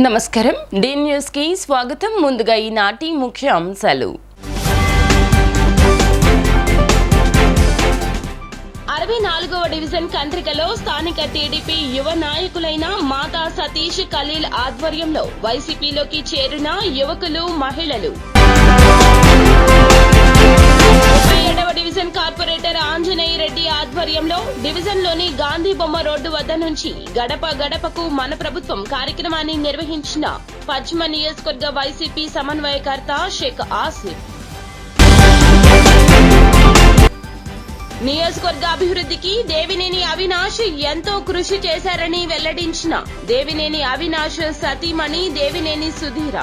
నమస్కారం D news కి స్వాగతం. ముందుగా ఈనాటి ముఖ్య అంశాలు. 64వ డివిజన్ కంట్రికలో స్థానిక టీడీపీ యువ నాయకులైన మాతా సతీష్ ఖలీల్ ఆధ్వర్యంలో వైసీపీలోకి చేరిన యువకులు, మహిళలు. 37వ డివిజన్ కార్పొరేటర్ ఆంజనేయ రెడ్డి ఆధ్వర్యంలో డివిజన్లోని గాంధీ బొమ్మ రోడ్డు వద్ద నుంచి గడప గడపకు మన ప్రభుత్వం కార్యక్రమాన్ని నిర్వహించిన పశ్చిమ నియోజకవర్గ వైసీపీ సమన్వయకర్త షేక్ ఆసిఫ్. నియోజకవర్గ అభివృద్ధికి దేవినేని అవినాష్ ఎంతో కృషి చేశారని వెల్లడించిన దేవినేని అవినాష్ సతీమణి దేవినేని సుధీర.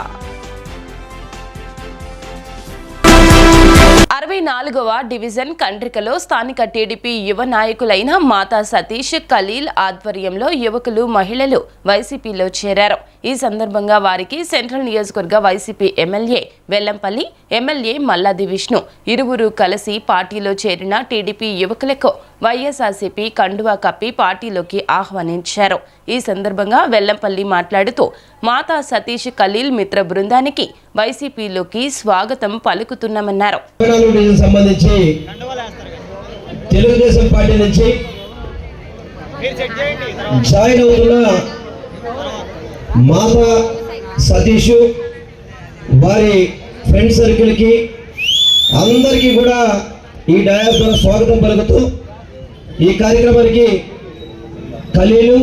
64వ డివిజన్ కండ్రికలో స్థానిక టీడీపీ యువ నాయకులైన మాతా సతీష్ ఖలీల్ ఆధ్వర్యంలో యువకులు, మహిళలు వైసీపీలో చేరారు. ఈ సందర్భంగా వారికి సెంట్రల్ నియోజకవర్గ YCP MLA Vellampalli, MLA Malladi Vishnu ఇరువురు కలిసి పార్టీలో చేరిన టీడీపీ యువకులకు వైఎస్ఆర్సీపీ కండువా కప్పి పార్టీలోకి ఆహ్వానించారు. ఈ సందర్భంగా వెల్లంపల్లి మాట్లాడుతూ మాతా సతీష్ ఖలీల్ మిత్ర బృందానికి వైసీపీలోకి స్వాగతం పలుకుతున్నామన్నారు. సంబంధించి తెలుగుదేశం పార్టీ నుంచి జాయిన్ అవుతున్న మాతా సతీష్ వారి ఫ్రెండ్ సర్కిల్ కి అందరికీ కూడా ఈ డయాస్ ద్వారా స్వాగతం పలుకుతూ ఈ కార్యక్రమానికి Khalil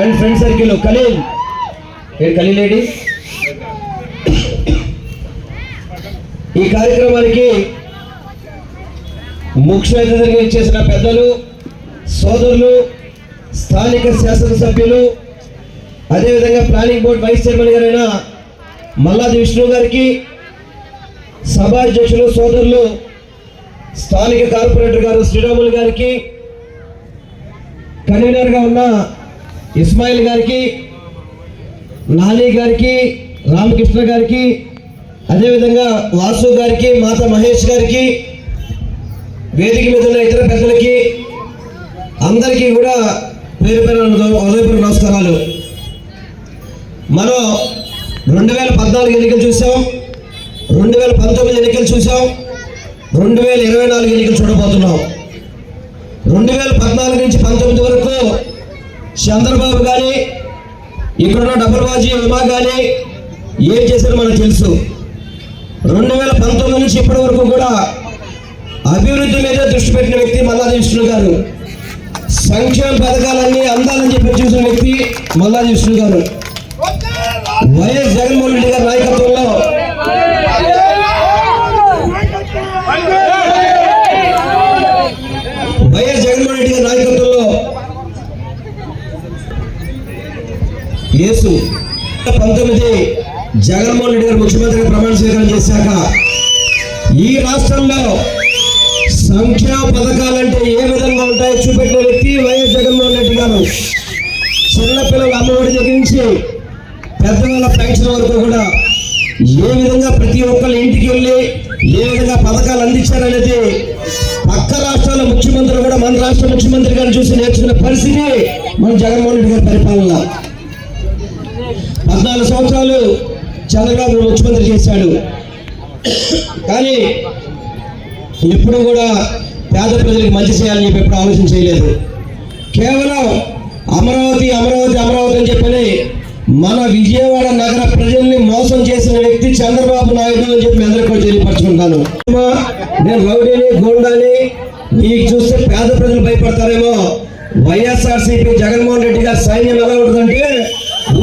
and friend circle Khalil lady ఈ కార్యక్రమానికి ముఖ్య అతిథిగా ఇచ్చేసిన పెద్దలు, సోదరులు, స్థానిక శాసనసభ్యులు, అదేవిధంగా ప్లానింగ్ బోర్డు వైస్ చైర్మన్ గారైన మల్లాది విష్ణు గారికి, సభాధ్యక్షులు, సోదరులు, స్థానిక కార్పొరేటర్ గారు శ్రీరాములు గారికి, కన్వీనర్గా ఉన్న ఇస్మాయిల్ గారికి, నాని గారికి, రామకృష్ణ గారికి, అదేవిధంగా వాసు గారికి, మాత మహేష్ గారికి, వేదిక మీద ఉన్న ఇతర పెద్దలకి అందరికీ కూడా పేరు హృదయపూర్వక నమస్కారాలు. మనం 2014 ఎన్నికలు చూసాం, 2019 ఎన్నికలు చూసాం, 2024 ఎన్నికలు చూడబోతున్నాం. 2014 నుంచి 19 వరకు చంద్రబాబు కానీ, ఇక్కడున్న డబుల్ బాజీ ఉమా కానీ ఏం చేశారో మనకు తెలుసు. 2019 నుంచి ఇప్పటి వరకు కూడా అభివృద్ధి మీద దృష్టి పెట్టిన వ్యక్తి మల్లాది విష్ణు గారు. సంక్షేమ పథకాలన్నీ అందాలని చెప్పి చూసిన వ్యక్తి మల్లాది విష్ణు గారు. వైఎస్ జగన్మోహన్ రెడ్డి గారి నాయకత్వంలో యేసు 19 జగన్మోహన్ రెడ్డి గారు ముఖ్యమంత్రిగా ప్రమాణ స్వీకారం చేశాక ఈ రాష్ట్రంలో సంక్షేమ పథకాలంటే ఏ విధంగా ఉంటాయో చూపెట్టిన వ్యక్తి వైఎస్ జగన్మోహన్ రెడ్డి గారు. చిన్నపిల్లల అమ్మఒడి దగ్గర నుంచి పెద్దవాళ్ళ పెన్షన్ వరకు కూడా ఏ విధంగా ప్రతి ఒక్కళ్ళ ఇంటికి వెళ్ళి ఏ విధంగా పథకాలు అందించారనేది పక్క రాష్ట్రాల ముఖ్యమంత్రులు కూడా మన రాష్ట్ర ముఖ్యమంత్రి గారు చూసి నేర్చుకునే పరిస్థితి మన జగన్మోహన్ రెడ్డి గారి పరిపాలన. 14 సంవత్సరాలు చంద్రబాబు ముఖ్యమంత్రి చేశాడు, కానీ ఎప్పుడు కూడా పేద ప్రజలకు మంచి చేయాలని చెప్పి ఎప్పుడు ఆలోచన చేయలేదు. కేవలం అమరావతి అమరావతి అమరావతి అని చెప్పని మన విజయవాడ నగర ప్రజల్ని మోసం చేసిన వ్యక్తి చంద్రబాబు నాయుడు అని చెప్పి అందరికీ కూడా తెలియపరచుకుంటాను. నేను రౌడీని, గోండాని మీకు చూస్తే పేద ప్రజలు భయపడతారేమో. వైఎస్ఆర్సీపీ జగన్మోహన్ రెడ్డి గారి సైన్యం ఎలా ఉంటుందంటే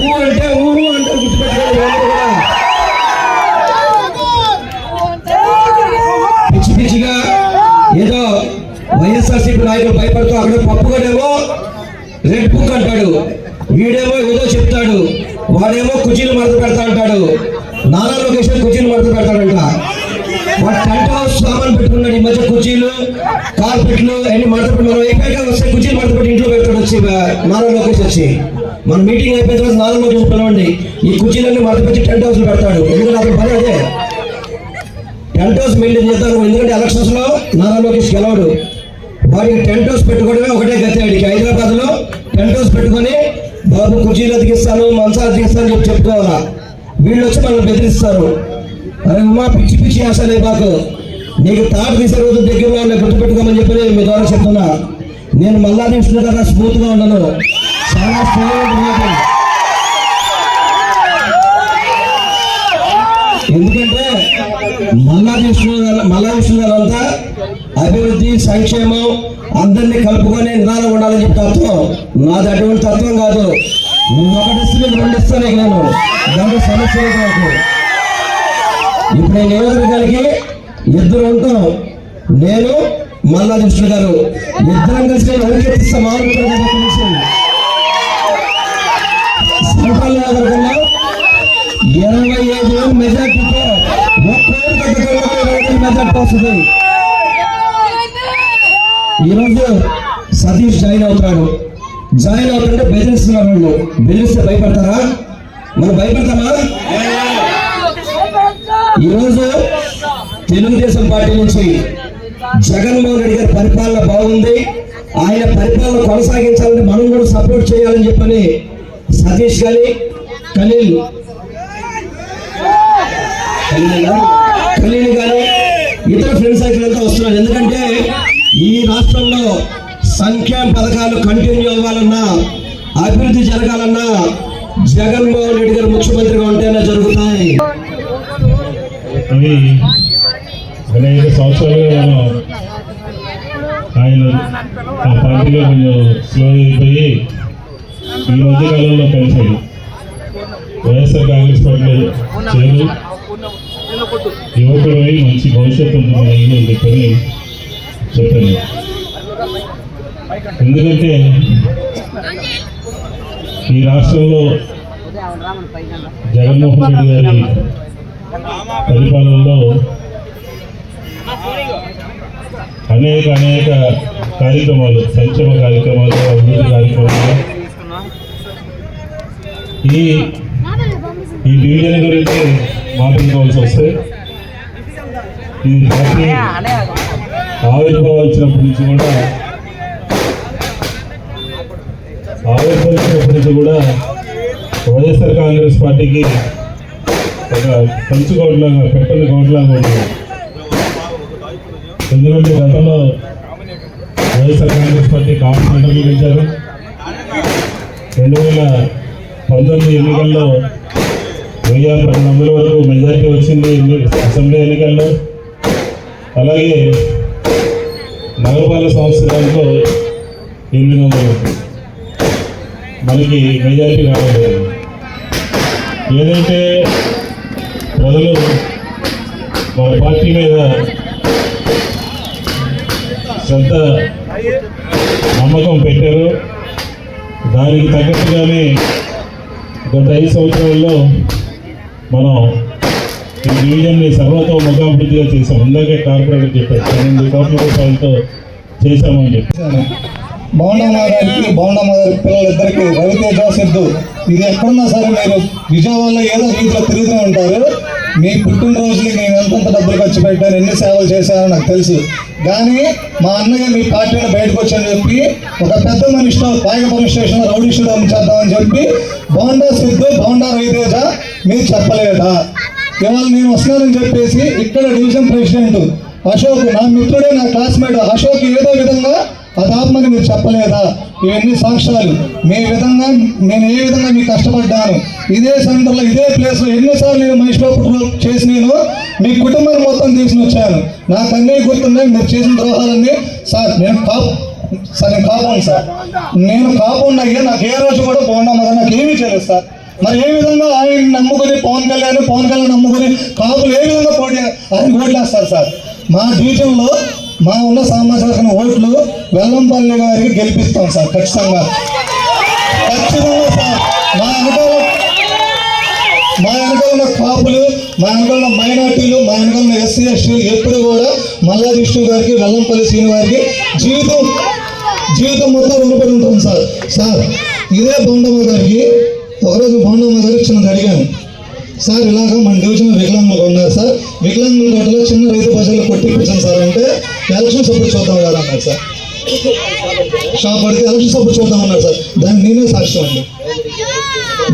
ఊరు అంటే గుర్తుపెట్టుకోవాలి. పిచ్చి పిచ్చిగా ఏదో వైఎస్ఆర్సీపీ నాయకులు భయపడుతూ అక్కడ పప్పుగాడేమో రెడ్ బుక్ అంటాడు, వీడేమో ఏదో చెప్తాడు, వాడేమో కుర్చీలు మడత పెడతా అంటాడు. నారా లోకేష్ కుర్చీలు మడత పెడతాడంట. వాడు టెంట్ హౌస్ సామాన్ పెట్టుకున్నాడు. ఈ మధ్య కుర్చీలు, కార్పెట్లు అన్ని మడత పెట్టి మనం అయిపోయాక వస్తే కుర్చీలు మడత పెట్టి ఇంట్లో పెడతాడు. వచ్చి నారా లోకేష్ వచ్చి మన మీటింగ్ అయిపోయిన తర్వాత నారా లోకేష్ పిలవండి, ఈ కుర్చీలన్నీ మడత పెట్టి టెంట్ హౌస్ పెడతాడు. ఎందుకంటే అతని పని అదే, టెంట్ హౌస్ మెయింటైన్ చేస్తాను. ఎందుకంటే ఎలక్షన్స్ లో నారా లోకేష్ గెలవడు. వాడికి టెంట్ హౌస్ పెట్టుకోవడమే ఒకటే గతి. వాడికి హైదరాబాద్ లో టెంట్ హౌస్ పెట్టుకొని బాబు కుర్చీలు అతికిస్తాను, మంచాలు అతికిస్తాను చెప్పి చెప్పుకోవాలా. వీళ్ళు వచ్చి మనల్ని బెదిరిస్తారు. అరే ఉమా, పిచ్చి పిచ్చి అసలే బాకు, నీకు తాట తీసే రోజు దగ్గరలో ఉన్న గుర్తుపెట్టుకోమని చెప్పి మీ ద్వారా చెప్తున్నా. నేను మళ్ళా తీసుకున్న కదా స్మూత్గా ఉన్నాను, చాలా స్ట్రాంగ్. ఎందుకంటే మళ్ళా విష్ణుగారంతా అభివృద్ధి, సంక్షేమం అందరినీ కలుపుకొని నిదానం ఉండాలని చెప్పి తత్వం. నాది అటువంటి తత్వం కాదు. నువ్వు ఒకటిస్తే రెండు ఇస్తానే నేను, దాంట్లో సమస్య నాకు. ఇప్పుడు నేను నియోజకవర్గానికి ఇద్దరు ఉంటాం, నేను మల్లా విష్ణు గారు, ఇద్దరం కలిసి ఎవరికెత్తిస్తా మామూలు సంకల్ నియోజకవర్గంలో 25,000 మెజార్టీతో 1,20,000 మెజార్టీ వస్తుంది. ఈరోజు సతీష్ జాయిన్ అవుతుంటే బెదిరిస్తున్నారు. వాళ్ళు బెదిరిస్తే భయపడతారా? మనం భయపడతామా? ఈరోజు తెలుగుదేశం పార్టీ నుంచి జగన్మోహన్ రెడ్డి గారి పరిపాలన బాగుంది, ఆయన పరిపాలన కొనసాగించాలని మనం కూడా సపోర్ట్ చేయాలని చెప్పని సతీష్ గాని ఖలీల్ కానీ ఇతర ఫ్రెండ్స్ సైకిల్ అంతా వస్తున్నారు. ఎందుకంటే ఈ రాష్ట్రంలో సంక్షేమ పథకాలు కంటిన్యూ అవ్వాలన్నా, అభివృద్ధి జరగాలన్నా జగన్మోహన్ రెడ్డి గారు ముఖ్యమంత్రిగా ఉంటేనే జరుగుతాయి. అవి అనేక సంవత్సరాలుగా ఆయన ఆ పార్టీలో కొంచెం స్లో అయిపోయి ఈ మధ్యకాలంలో కలిసాడు. వైఎస్ఆర్ కాంగ్రెస్ పార్టీలో చేరు, యువకుడై మంచి భవిష్యత్తు ఉంటుందని చెప్పని చెప్పాను. ఎందుకంటే ఈ రాష్ట్రంలో జగన్మోహన్ రెడ్డి గారి పరిపాలనలో అనేక కార్యక్రమాలు, సంక్షేమ కార్యక్రమాలు, అభివృద్ధి కార్యక్రమాలు, ఈ డివిజన్ గురించి మాట్లాడుకోవాల్సి వస్తే ఈ పార్టీ ఆవిర్భవించినప్పటి నుంచి కూడా వైఎస్ఆర్ కాంగ్రెస్ పార్టీకి ఒక పంచుకోవట్లాగా, పెట్టని కోట్లాగా ఉంది. ఎందుకంటే గతంలో వైఎస్ఆర్ కాంగ్రెస్ పార్టీ కార్పొరేటర్లు గెలిచారు. 2019 ఎన్నికల్లో 1012 వరకు మెజార్టీ వచ్చింది అసెంబ్లీ ఎన్నికల్లో. అలాగే నగరపాలక సంవత్సరాల్లో 800 మనకి మెజారిటీ రావలేదు. ఏదైతే ప్రజలు మన పార్టీ మీద శ్రద్ధ, నమ్మకం పెట్టారు, దానికి తగ్గట్టుగానే గత 5 సంవత్సరాల్లో మనం ఈ డివిజన్ని సర్వతోముఖాభివృద్ధిగా చేశాం. ఇందాకే కార్పొరేటర్ చెప్పారు 12 కోట్ల రూపాయలతో చేశామని చెప్పి. బౌండమ్మ గారికి పిల్లలిద్దరికి రవితేజ, సిద్ధు, ఇది ఎక్కడున్నా సరే మీరు విజయవాడలో ఏదో రీతిలో తిరుగుతూ ఉంటారు. మీ పుట్టినరోజులకి నేను ఎంతంత డబ్బులు ఖర్చు పెట్టాను, ఎన్ని సేవలు చేశానో నాకు తెలుసు. కానీ మా అన్నయ్య మీ పార్టీలో బయటకు వచ్చని చెప్పి ఒక పెద్ద మనిషితో పాయకపురం స్టేషన్లో రౌడీ షూట్ చేద్దామని చెప్పి బౌండా సిద్ధు, బౌండా రవితేజ మీరు చెప్పలేదా? ఇవాళ నేను వస్తున్నానని చెప్పేసి ఇక్కడ డివిజన్ ప్రెసిడెంట్ అశోక్, నా మిత్రుడే, నా క్లాస్మేట్ అశోక్ ఏదో విధంగా అదాపమని మీరు చెప్పలేదా? ఇవన్నీ సాక్ష్యాలు. నేను ఏ విధంగా మీకు కష్టపడ్డాను, ఇదే సెంటర్లో, ఇదే ప్లేస్లో ఎన్నిసార్లు నేను మనిషిలో చేసి నేను మీ కుటుంబాన్ని మొత్తం తీసుకుని వచ్చాను. నాకు అన్నీ గుర్తున్నాయి. మీరు చేసిన ద్రోహాలన్నీ. సార్ నేను కాపాను సార్, నేను కాపాడు అయ్యా. నాకు ఏ రోజు కూడా బాగుండమ్మా, నాకు ఏమీ చేయలేదు సార్. మరి ఏ విధంగా ఆయన నమ్ముకొని పవన్ కళ్యాణ్ నమ్ముకొని కాపులు ఏ విధంగా ఆయన ఓట్లేస్తారు సార్? మా డివిజన్లో మా ఉన్న సామాజిక ఓట్లు వెల్లంపల్లి గారికి గెలిపిస్తాం సార్, ఖచ్చితంగా సార్. మా వెనకాల ఉన్న కాపులు, మా వెనకాల ఉన్న మైనార్టీలు, మా వెనకాల ఉన్న ఎస్సీ ఎస్టీలు ఎప్పుడు కూడా మల్లా విష్ణు గారికి, వెల్లంపల్లి శ్రీను గారికి జీవితం మొత్తం రుణపడి ఉంటాం సార్. సార్ ఇదే బౌండమ్మ గారికి ఒకరోజు బౌండమ్మ గారికి చిన్నది అడిగాను సార్, ఇలాగ మన డివిజన్ వికలాంగులు ఉన్నారు సార్, వికలాంగుల తోటలో చిన్న రైతు బజార్లో కొట్టిపించాను సార్ అంటే ఎలక్షన్స్ అప్పుడు చూద్దాం కదా అన్నారు సార్. షాప్ పడితే ఎలక్షన్ సపోర్ట్ చూద్దామన్నారు సార్. దానికి నేనే సాక్ష్యం అండి.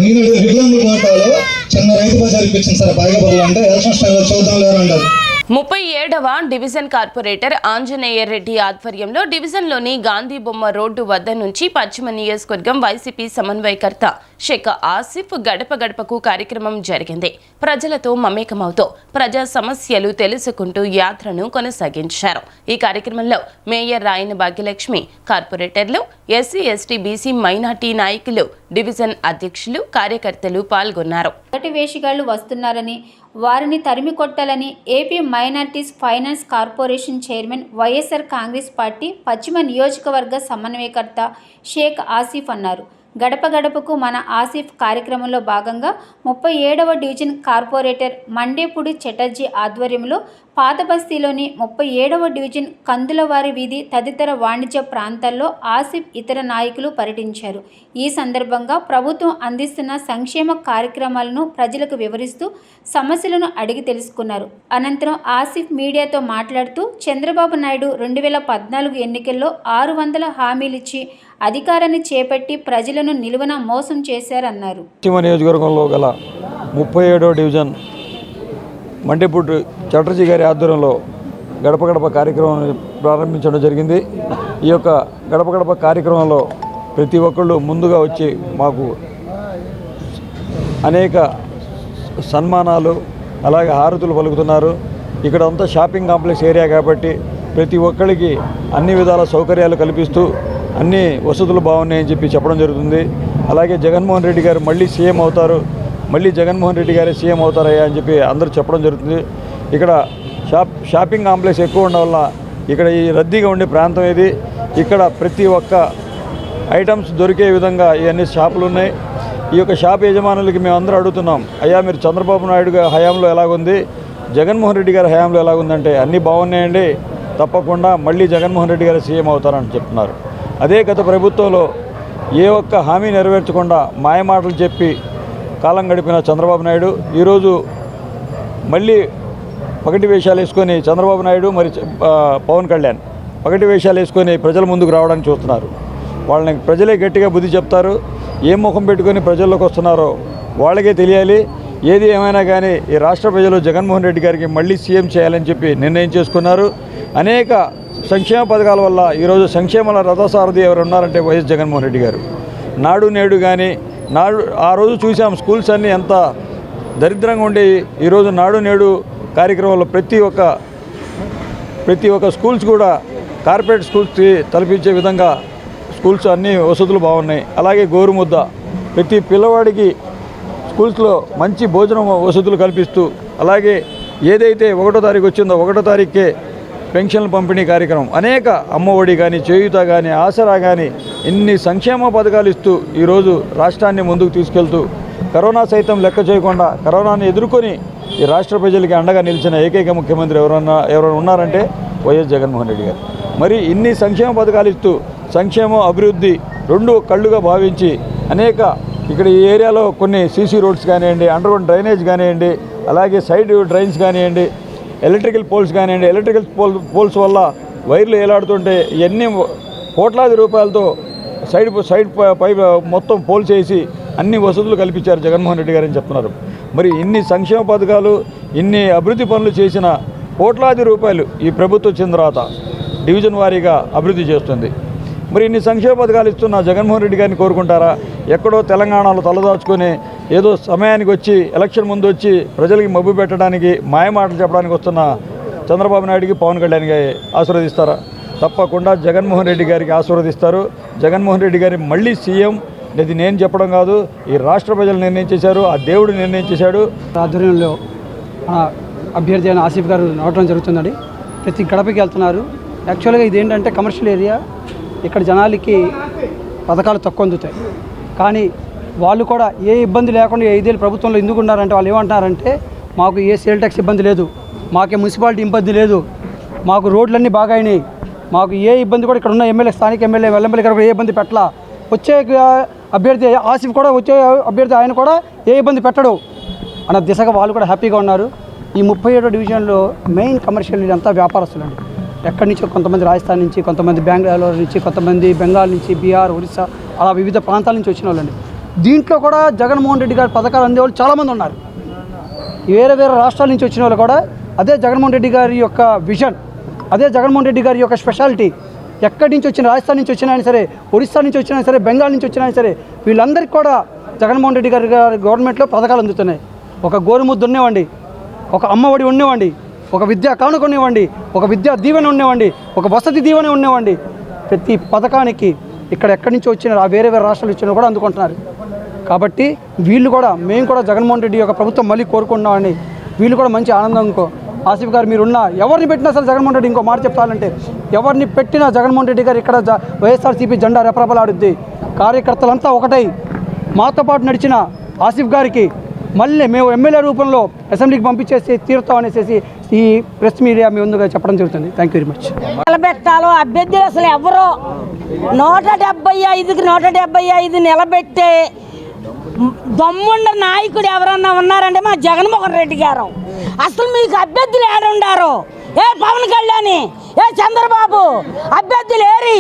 నేను వికలాంగుల కోటాలో చిన్న రైతు బజార్ ఇప్పించింది సార్ బాయిగపల్లి అంటే ఎలక్షన్ స్టైల్లో చూద్దాం లేరు అంటారు. 37వ డివిజన్ కార్పొరేటర్ ఆంజనేయ రెడ్డి ఆధ్వర్యంలో డివిజన్లోని గాంధీ బొమ్మ రోడ్డు వద్ద నుంచి పశ్చిమ నియోజకవర్గం వైసీపీ సమన్వయకర్త షేక్ ఆసిఫ్ గడప గడపకు కార్యక్రమం జరిగింది. ప్రజలతో మమేకమవుతూ ప్రజా సమస్యలు తెలుసుకుంటూ యాత్రను కొనసాగించారు. ఈ కార్యక్రమంలో మేయర్ రాయన భాగ్యలక్ష్మి, కార్పొరేటర్లు, ఎస్సీ ఎస్టీ బీసీ మైనార్టీ నాయకులు, డివిజన్ అధ్యక్షులు, కార్యకర్తలు పాల్గొన్నారు. వేషగాళ్లు వస్తున్నారని వారిని తరిమి కొట్టాలని AP minorities finance corporation chairman YSR Congress party పశ్చిమ నియోజకవర్గ సమన్వయకర్త షేక్ ఆసిఫ్ అన్నారు. గడప గడపకు మన ఆసిఫ్ కార్యక్రమంలో భాగంగా 37వ డివిజన్ కార్పొరేటర్ మండేపూడి చటర్జీ ఆధ్వర్యంలో పాతబస్తీలోని 37వ డివిజన్ కందులవారి వీధి తదితర వాణిజ్య ప్రాంతాల్లో ఆసిఫ్ ఇతర నాయకులు పర్యటించారు. ఈ సందర్భంగా ప్రభుత్వం అందిస్తున్న సంక్షేమ కార్యక్రమాలను ప్రజలకు వివరిస్తూ సమస్యలను అడిగి తెలుసుకున్నారు. అనంతరం ఆసిఫ్ మీడియాతో మాట్లాడుతూ చంద్రబాబు నాయుడు 2014 ఎన్నికల్లో 600 హామీలిచ్చి అధికారాన్ని చేపట్టి ప్రజలను నిలువన మోసం చేశారన్నారు. పశ్చిమ నియోజకవర్గంలో గల 37వ డివిజన్ మండేపూడి చటర్జీ గారి ఆధ్వర్యంలో గడప గడప కార్యక్రమం ప్రారంభించడం జరిగింది. ఈ యొక్క గడప గడప కార్యక్రమంలో ప్రతి ఒక్కళ్ళు ముందుగా వచ్చి మాకు అనేక సన్మానాలు అలాగే హారతులు పలుకుతున్నారు. ఇక్కడ అంతా షాపింగ్ కాంప్లెక్స్ ఏరియా కాబట్టి ప్రతి ఒక్కరికి అన్ని విధాల సౌకర్యాలు కల్పిస్తూ అన్ని వసతులు బాగున్నాయని చెప్పి చెప్పడం జరుగుతుంది. అలాగే జగన్మోహన్ రెడ్డి గారు మళ్ళీ సీఎం అవుతారు, మళ్ళీ జగన్మోహన్ రెడ్డి గారే సీఎం అవుతారయ్యా అని చెప్పి అందరూ చెప్పడం జరుగుతుంది. ఇక్కడ షాపింగ్ కాంప్లెక్స్ ఎక్కువ ఉండడం వల్ల ఇక్కడ ఈ రద్దీగా ఉండే ప్రాంతం ఇది. ఇక్కడ ప్రతి ఒక్క ఐటమ్స్ దొరికే విధంగా ఇవన్నీ షాపులు ఉన్నాయి. ఈ యొక్క షాప్ యజమానులకి మేము అందరూ అడుగుతున్నాం, అయ్యా మీరు చంద్రబాబు నాయుడు గారి హయాంలో ఎలాగుంది, జగన్మోహన్ రెడ్డి గారి హయాంలో ఎలాగుందంటే అన్నీ బాగున్నాయండి, తప్పకుండా మళ్ళీ జగన్మోహన్ రెడ్డి గారు సీఎం అవుతారని చెప్తున్నారు. అదే గత ప్రభుత్వంలో ఏ ఒక్క హామీ నెరవేర్చకుండా మాయమాటలు చెప్పి కాలం గడిపిన చంద్రబాబు నాయుడు ఈరోజు మళ్ళీ పగటి వేషాలు వేసుకొని చంద్రబాబు నాయుడు మరి పవన్ కళ్యాణ్ పగటి వేషాలు వేసుకొని ప్రజల ముందుకు రావడానికి చూస్తున్నారు. వాళ్ళని ప్రజలే గట్టిగా బుద్ధి చెప్తారు. ఏం ముఖం పెట్టుకొని ప్రజల్లోకి వస్తున్నారో వాళ్ళకే తెలియాలి. ఏది ఏమైనా కానీ ఈ రాష్ట్ర ప్రజలు జగన్మోహన్ రెడ్డి గారికి మళ్ళీ సీఎం చేయాలని చెప్పి నిర్ణయం చేసుకున్నారు. అనేక సంక్షేమ పథకాల వల్ల ఈరోజు సంక్షేమాల రథసారథి ఎవరు ఉన్నారంటే వైఎస్ జగన్మోహన్ రెడ్డి గారు. నాడు నేడు కానీ ఆ రోజు చూసాం స్కూల్స్ అన్నీ ఎంత దరిద్రంగా ఉండేవి. ఈరోజు నాడు నేడు కార్యక్రమంలో ప్రతి ఒక్క స్కూల్స్ కూడా కార్పొరేట్ స్కూల్స్కి తలపించే విధంగా స్కూల్స్ అన్నీ వసతులు బాగున్నాయి. అలాగే గోరుముద్ద ప్రతి పిల్లవాడికి స్కూల్స్లో మంచి భోజనం వసతులు కల్పిస్తూ, అలాగే ఏదైతే 1వ తారీఖు వచ్చిందో 1వ తారీఖుకే పెన్షన్ల పంపిణీ కార్యక్రమం, అనేక అమ్మఒడి కానీ చేయూత కానీ ఆసరా కానీ ఇన్ని సంక్షేమ పథకాలు ఇస్తూ ఈరోజు రాష్ట్రాన్ని ముందుకు తీసుకెళ్తూ కరోనా సైతం లెక్క చేయకుండా కరోనాని ఎదుర్కొని ఈ రాష్ట్ర ప్రజలకి అండగా నిలిచిన ఏకైక ముఖ్యమంత్రి ఎవరైనా ఉన్నారంటే వైఎస్ జగన్మోహన్ రెడ్డి గారు. మరి ఇన్ని సంక్షేమ పథకాలు ఇస్తూ సంక్షేమం అభివృద్ధి రెండు కళ్ళుగా భావించి అనేక ఇక్కడ ఈ ఏరియాలో కొన్ని సీసీ రోడ్స్ కానివ్వండి, అండర్గ్రౌండ్ డ్రైనేజ్ కానివ్వండి, అలాగే సైడ్ డ్రైన్స్ కానివ్వండి, ఎలక్ట్రికల్ పోల్స్ కానివ్వండి, ఎలక్ట్రికల్ పోల్స్ వల్ల వైర్లు ఏలాడుతుంటే ఇవన్నీ కోట్లాది రూపాయలతో సైడ్ పైప్ మొత్తం పోల్స్ వేసి అన్ని వసతులు కల్పించారు జగన్మోహన్ రెడ్డి గారని చెప్తున్నారు. మరి ఇన్ని సంక్షేమ పథకాలు ఇన్ని అభివృద్ధి పనులు చేసిన కోట్లాది రూపాయలు ఈ ప్రభుత్వం వచ్చిన తర్వాత డివిజన్ వారీగా అభివృద్ధి చేస్తుంది. మరి ఇన్ని సంక్షేమ పథకాలు ఇస్తున్న జగన్మోహన్ రెడ్డి గారిని కోరుకుంటారా? ఎక్కడో తెలంగాణలో తలదాచుకొని ఏదో సమయానికి వచ్చి ఎలక్షన్ ముందు వచ్చి ప్రజలకి మబ్బు పెట్టడానికి మాయమాటలు చెప్పడానికి వస్తున్న చంద్రబాబు నాయుడికి పవన్ కళ్యాణ్కి ఆశీర్వదిస్తారా? తప్పకుండా జగన్మోహన్ రెడ్డి గారికి ఆశీర్వదిస్తారు. జగన్మోహన్ రెడ్డి గారి మళ్ళీ సీఎం ఇది నేను చెప్పడం కాదు, ఈ రాష్ట్ర ప్రజలు నిర్ణయం చేశారు, ఆ దేవుడు నిర్ణయం చేశాడు. ఆధ్వర్యంలో అభ్యర్థి అయిన ఆసిఫ్ గారు రావడం జరుగుతుందండి. ప్రతి గడపకి వెళ్తున్నారు. యాక్చువల్గా ఇదేంటంటే కమర్షియల్ ఏరియా, ఇక్కడ జనాలకి పథకాలు తక్కువ అందుతాయి. కానీ వాళ్ళు కూడా ఏ ఇబ్బంది లేకుండా 5 ఏళ్ళు ప్రభుత్వంలో ఎందుకు ఉన్నారంటే వాళ్ళు ఏమంటున్నారంటే మాకు ఏ సేల్ ట్యాక్స్ ఇబ్బంది లేదు, మాకే మున్సిపాలిటీ ఇబ్బంది లేదు, మాకు రోడ్లన్నీ బాగా అయినాయి, మాకు ఏ ఇబ్బంది కూడా ఇక్కడ ఉన్న ఎమ్మెల్యే స్థానిక ఎమ్మెల్యే వెల్లంపల్లి గారు కూడా ఏ ఇబ్బంది పెట్టలా, వచ్చే అభ్యర్థి ఆసిఫ్ కూడా వచ్చే అభ్యర్థి ఆయన కూడా ఏ ఇబ్బంది పెట్టడు అన్న దిశగా వాళ్ళు కూడా హ్యాపీగా ఉన్నారు. ఈ 37వ డివిజన్లో మెయిన్ కమర్షియల్ అంతా వ్యాపారస్తులండి. ఎక్కడి నుంచో కొంతమంది రాజస్థాన్ నుంచి, కొంతమంది బెంగళూరు నుంచి, కొంతమంది బెంగాల్ నుంచి, బీహార్, ఒరిస్సా అలా వివిధ ప్రాంతాల నుంచి వచ్చిన వాళ్ళండి. దీంట్లో కూడా జగన్మోహన్ రెడ్డి గారి పథకాలు అందేవాళ్ళు చాలామంది ఉన్నారు. వేరే వేరే రాష్ట్రాల నుంచి వచ్చిన వాళ్ళు కూడా అదే జగన్మోహన్ రెడ్డి గారి యొక్క విజన్, అదే జగన్మోహన్ రెడ్డి గారి యొక్క స్పెషాలిటీ. ఎక్కడి నుంచి వచ్చిన, రాజస్థాన్ నుంచి వచ్చినా సరే, ఒరిస్సా నుంచి వచ్చినా సరే, బెంగాల్ నుంచి వచ్చినా సరే, వీళ్ళందరికీ కూడా జగన్మోహన్ రెడ్డి గారి గవర్నమెంట్లో పథకాలు అందుతున్నాయి. ఒక గోరుముద్ద ఉన్నవ్వండి, ఒక అమ్మఒడి ఉన్నవ్వండి, ఒక విద్యా కానుక ఉన్నవ్వండి, ఒక విద్యా దీవెన ఉన్నవ్వండి, ఒక వసతి దీవెన ఉన్నవ్వండి. ప్రతి పథకానికి ఇక్కడ ఎక్కడి నుంచి వచ్చిన వేరే వేరే రాష్ట్రాలు వచ్చినా కూడా అందుకుంటున్నారు. కాబట్టి వీళ్ళు కూడా, మేము కూడా జగన్మోహన్ రెడ్డి యొక్క ప్రభుత్వం మళ్ళీ కోరుకుంటున్నామని వీళ్ళు కూడా మంచి ఆనందంకో. ఆసిఫ్ గారు మీరున్న ఎవరిని పెట్టినా సరే జగన్మోహన్ రెడ్డి, ఇంకో మాట చెప్పాలంటే ఎవరిని పెట్టినా జగన్మోహన్ రెడ్డి గారు ఇక్కడ వైఎస్ఆర్సీపీ జెండా రెపరెపలాడుద్ది. కార్యకర్తలంతా ఒకటై మాతో పాటు నడిచిన ఆసిఫ్ గారికి మళ్ళీ మేము ఎమ్మెల్యే రూపంలో అసెంబ్లీకి పంపించేసి తీరుతాం అనేసి ఈ ప్రెస్ మీడియా మీ ముందుగా చెప్పడం జరుగుతుంది. Thank you very much. నిలబెట్టాలో అభ్యర్థులు అసలు ఎవరో 175కి 175 నిలబెట్టే దమ్ముండ నాయకుడు ఎవరన్నా ఉన్నారంటే మా జగన్మోహన్ రెడ్డి గారు. అసలు మీకు అభ్యర్థులు ఏడుండారు? ఏ పవన్ కళ్యాణ్, ఏ చంద్రబాబు అభ్యర్థులు ఏరి?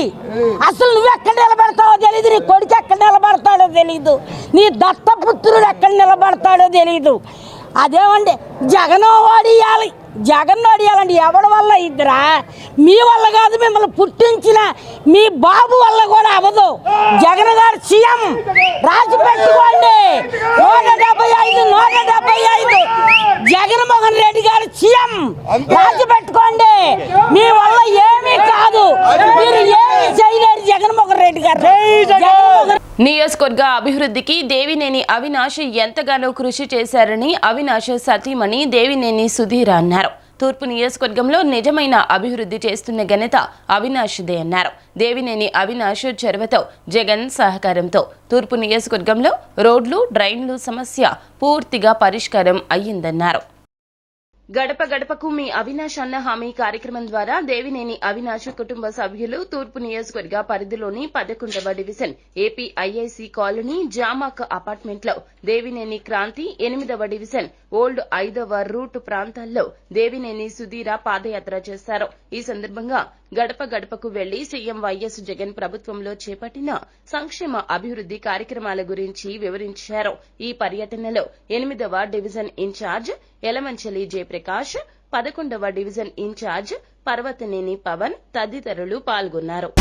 అసలు నువ్వు ఎక్కడ నిలబడతావో తెలియదు, నీ కొడుకు ఎక్కడ నిలబడతాడో తెలియదు, నీ దత్తపుత్రుడు ఎక్కడ నిలబడతాడో తెలియదు. అదేమండి జగన్ ఓడియాలి, జగన్ ఓడియాలండి. ఎవడి వల్ల ఇద్దరా? మీ వల్ల కాదు, మిమ్మల్ని పుట్టించిన మీ బాబు వల్ల కూడా అవ్వదు. జగన్ గారు సీఎం, రాసి పెట్టుకోండి. 175 జగన్మోహన్ రెడ్డి గారు సీఎం, రాసి పెట్టుకోండి. మీ వల్ల ఏమీ కాదు, మీరు ఏమీ చేయలేరు జగన్మోహన్ రెడ్డి గారు. నియోజకవర్గ అభివృద్ధికి దేవినేని అవినాష్ ఎంతగానో కృషి చేశారని అవినాష్ సతీమణి దేవినేని సుధీర్ అన్నారు. తూర్పు నియోజకవర్గంలో నిజమైన అభివృద్ధి చేస్తున్న ఘనత అవినాష్దే అన్నారు. దేవినేని అవినాష్ చొరవతో, జగన్ సహకారంతో తూర్పు నియోజకవర్గంలో రోడ్లు, డ్రైన్లు సమస్య పూర్తిగా పరిష్కారం అయ్యిందన్నారు. గడప గడపకు మీ అవినాష్ అన్న హామీ కార్యక్రమం ద్వారా దేవినేని అవినాష్ కుటుంబ సభ్యులు తూర్పు నియోజకవర్గ పరిధిలోని 11వ డివిజన్ ఏపీఐఐసి కాలనీ జామాక్ అపార్ట్మెంట్లో, దేవినేని క్రాంతి 8వ డివిజన్ ఓల్డ్ 5వ రూట్ ప్రాంతాల్లో దేవినేని సుధీర పాదయాత్ర చేశారు. ఈ సందర్భంగా గడప గడపకు వెళ్లి సీఎం వైఎస్ జగన్ ప్రభుత్వంలో చేపట్టిన సంక్షేమ అభివృద్ధి కార్యక్రమాల గురించి వివరించారు. ఈ పర్యటనలో 8వ డివిజన్ ఇన్ఛార్జ్ ఎలమంచలి జయప్రకాష్, 11వ డివిజన్ ఇన్ఛార్జ్ పర్వతనేని పవన్ తదితరులు పాల్గొన్నారు.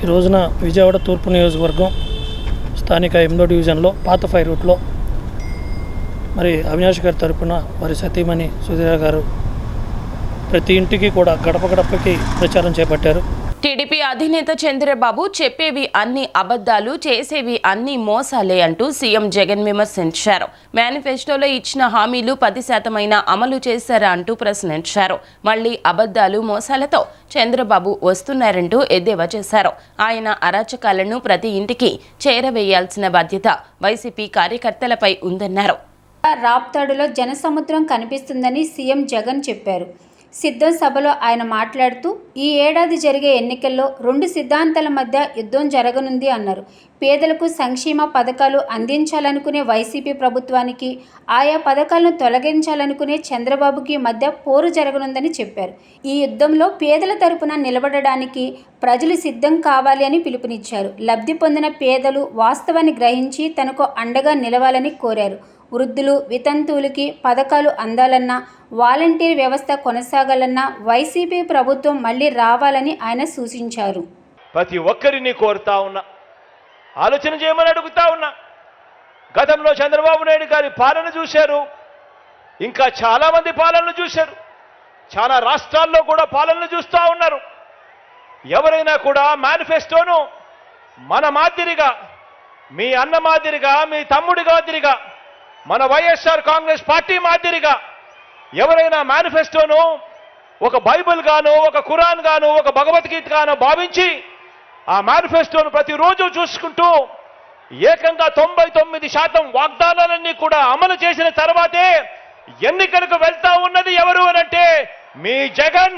ఈ రోజున విజయవాడ తూర్పు నియోజకవర్గం స్థానిక 8వ డివిజన్లో పాత 5 రూట్లో మరి అవినాష్ గారి తరపున వారి సతీమణి సుధీర గారు ప్రతి ఇంటికి కూడా గడప గడపకి ప్రచారం చేపట్టారు. టీడీపీ అధినేత చంద్రబాబు చెప్పేవి అన్ని అబద్దాలు, చేసేవి అన్ని మోసాలే అంటూ సీఎం జగన్ విమర్శించారు. మేనిఫెస్టోలో ఇచ్చిన హామీలు 10% అమలు చేశారా అంటూ ప్రశ్నించారు. మళ్లీ అబద్దాలు, మోసాలతో చంద్రబాబు వస్తున్నారంటూ ఎద్దేవా చేశారు. ఆయన అరాచకాలను ప్రతి ఇంటికి చేరవేయాల్సిన బాధ్యత వైసీపీ కార్యకర్తలపై ఉందన్నారు. రాప్తాడులో జనసముద్రం కనిపిస్తుందని సీఎం జగన్ చెప్పారు. సిద్ధం సభలో ఆయన మాట్లాడుతూ ఈ ఏడాది జరిగే ఎన్నికల్లో 2 సిద్ధాంతాల మధ్య యుద్ధం జరగనుంది అన్నారు. పేదలకు సంక్షేమ పథకాలు అందించాలనుకునే వైసీపీ ప్రభుత్వానికి, ఆయా పథకాలను తొలగించాలనుకునే చంద్రబాబుకి మధ్య పోరు జరగనుందని చెప్పారు. ఈ యుద్ధంలో పేదల తరపున నిలబడడానికి ప్రజలు సిద్ధం కావాలి అని పిలుపునిచ్చారు. లబ్ధి పొందిన పేదలు వాస్తవాన్ని గ్రహించి తనకు అండగా నిలవాలని కోరారు. వృద్ధులు వితంతువులకి పథకాలు అందాలన్నా, వాలంటీర్ వ్యవస్థ కొనసాగాలన్నా వైసీపీ ప్రభుత్వం మళ్ళీ రావాలని ఆయన సూచించారు. ప్రతి ఒక్కరిని కోరుతా ఉన్నా, ఆలోచన చేయమని అడుగుతా ఉన్నా. గతంలో చంద్రబాబు నాయుడు గారి పాలన చూశారు, ఇంకా చాలామంది పాలనలు చూశారు, చాలా రాష్ట్రాల్లో కూడా పాలనలు చూస్తూ ఉన్నారు. ఎవరైనా కూడా మేనిఫెస్టోను మన మాదిరిగా, మీ అన్న మాదిరిగా, మీ తమ్ముడి మాదిరిగా, మన వైఎస్ఆర్ కాంగ్రెస్ పార్టీ మాదిరిగా ఎవరైనా మేనిఫెస్టోను ఒక బైబిల్ గాను, ఒక ఖురాన్ గాను, ఒక భగవద్గీత గాను భావించి ఆ మేనిఫెస్టోను ప్రతిరోజు చూసుకుంటూ ఏకంగా 99% వాగ్దానాలన్నీ కూడా అమలు చేసిన తర్వాతే ఎన్నికలకు వెళ్తా ఉన్నది ఎవరు అనంటే మీ జగన్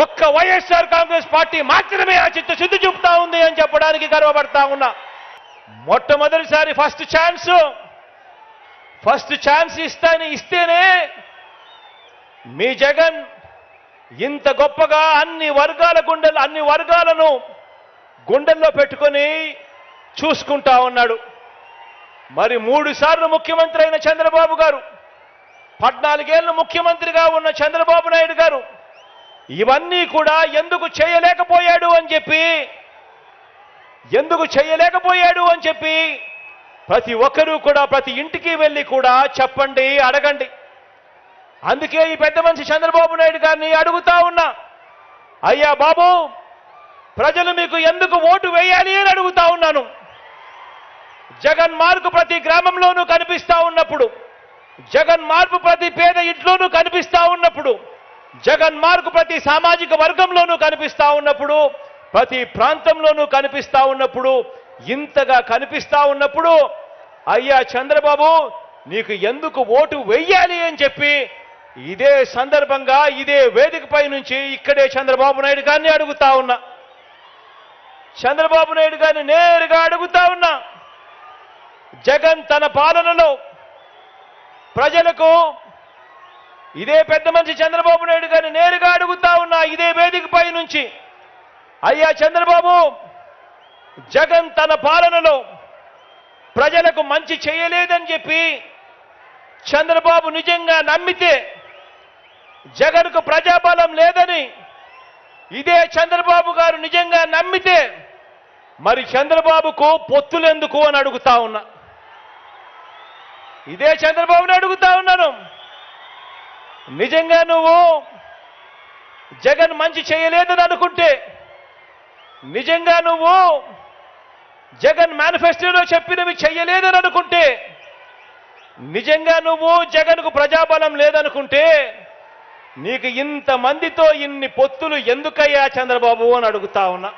ఒక్క వైఎస్ఆర్ కాంగ్రెస్ పార్టీ మాత్రమే ఆ చిత్తశుద్ధి చూపుతా ఉంది అని చెప్పడానికి గర్వపడతా ఉన్నా. మొట్టమొదటిసారి ఫస్ట్ ఛాన్స్ ఇస్తేనే మీ జగన్ ఇంత గొప్పగా అన్ని వర్గాలను గుండెల్లో పెట్టుకొని చూసుకుంటా ఉన్నాడు. మరి 3 సార్లు ముఖ్యమంత్రి అయిన చంద్రబాబు గారు, 14 ఏళ్ళు ముఖ్యమంత్రిగా ఉన్న చంద్రబాబు నాయుడు గారు ఇవన్నీ కూడా ఎందుకు చేయలేకపోయాడు అని చెప్పి ప్రతి ఒక్కరూ కూడా ప్రతి ఇంటికి వెళ్ళి కూడా చెప్పండి, అడగండి. అందుకే ఈ పెద్ద మనిషి చంద్రబాబు నాయుడు గారిని అడుగుతా ఉన్నా, అయ్యా బాబు, ప్రజలు మీకు ఎందుకు ఓటు వేయాలి అని అడుగుతా ఉన్నాను. జగన్ మార్పు ప్రతి గ్రామంలోనూ కనిపిస్తా ఉన్నప్పుడు, జగన్ మార్పు ప్రతి పేద ఇంట్లోనూ కనిపిస్తా ఉన్నప్పుడు, జగన్ మార్పు ప్రతి సామాజిక వర్గంలోనూ కనిపిస్తా ఉన్నప్పుడు, ప్రతి ప్రాంతంలోనూ కనిపిస్తా ఉన్నప్పుడు, ఇంతగా కనిపిస్తా ఉన్నప్పుడు అయ్యా చంద్రబాబు నీకు ఎందుకు ఓటు వెయ్యాలి అని చెప్పి ఇదే సందర్భంగా ఇదే వేదికపై నుంచి ఇక్కడే చంద్రబాబు నాయుడు గారిని అడుగుతా ఉన్నా. చంద్రబాబు నాయుడు గారిని నేరుగా అడుగుతా ఉన్నా, జగన్ తన పాలనలో ప్రజలకు, ఇదే పెద్ద మనిషి చంద్రబాబు నాయుడు గారిని నేరుగా అడుగుతా ఉన్నా ఇదే వేదికపై నుంచి, అయ్యా చంద్రబాబు, జగన్ తన పాలనలో ప్రజలకు మంచి చేయలేదని చెప్పి చంద్రబాబు నిజంగా నమ్మితే, జగన్కు ప్రజాబలం లేదని ఇదే చంద్రబాబు గారు నిజంగా నమ్మితే మరి చంద్రబాబుకు పొత్తులెందుకు అని అడుగుతా ఉన్నా. ఇదే చంద్రబాబుని అడుగుతా ఉన్నాను, నిజంగా నువ్వు జగన్ మంచి చేయలేదని అనుకుంటే, నిజంగా నువ్వు జగన్ మేనిఫెస్టోలో చెప్పినవి చెయ్యలేదని అనుకుంటే, నిజంగా నువ్వు జగన్కు ప్రజాబలం లేదనుకుంటే నీకు ఇంతమందితో ఇన్ని పొత్తులు ఎందుకయ్యా చంద్రబాబు అని అడుగుతా ఉన్నా.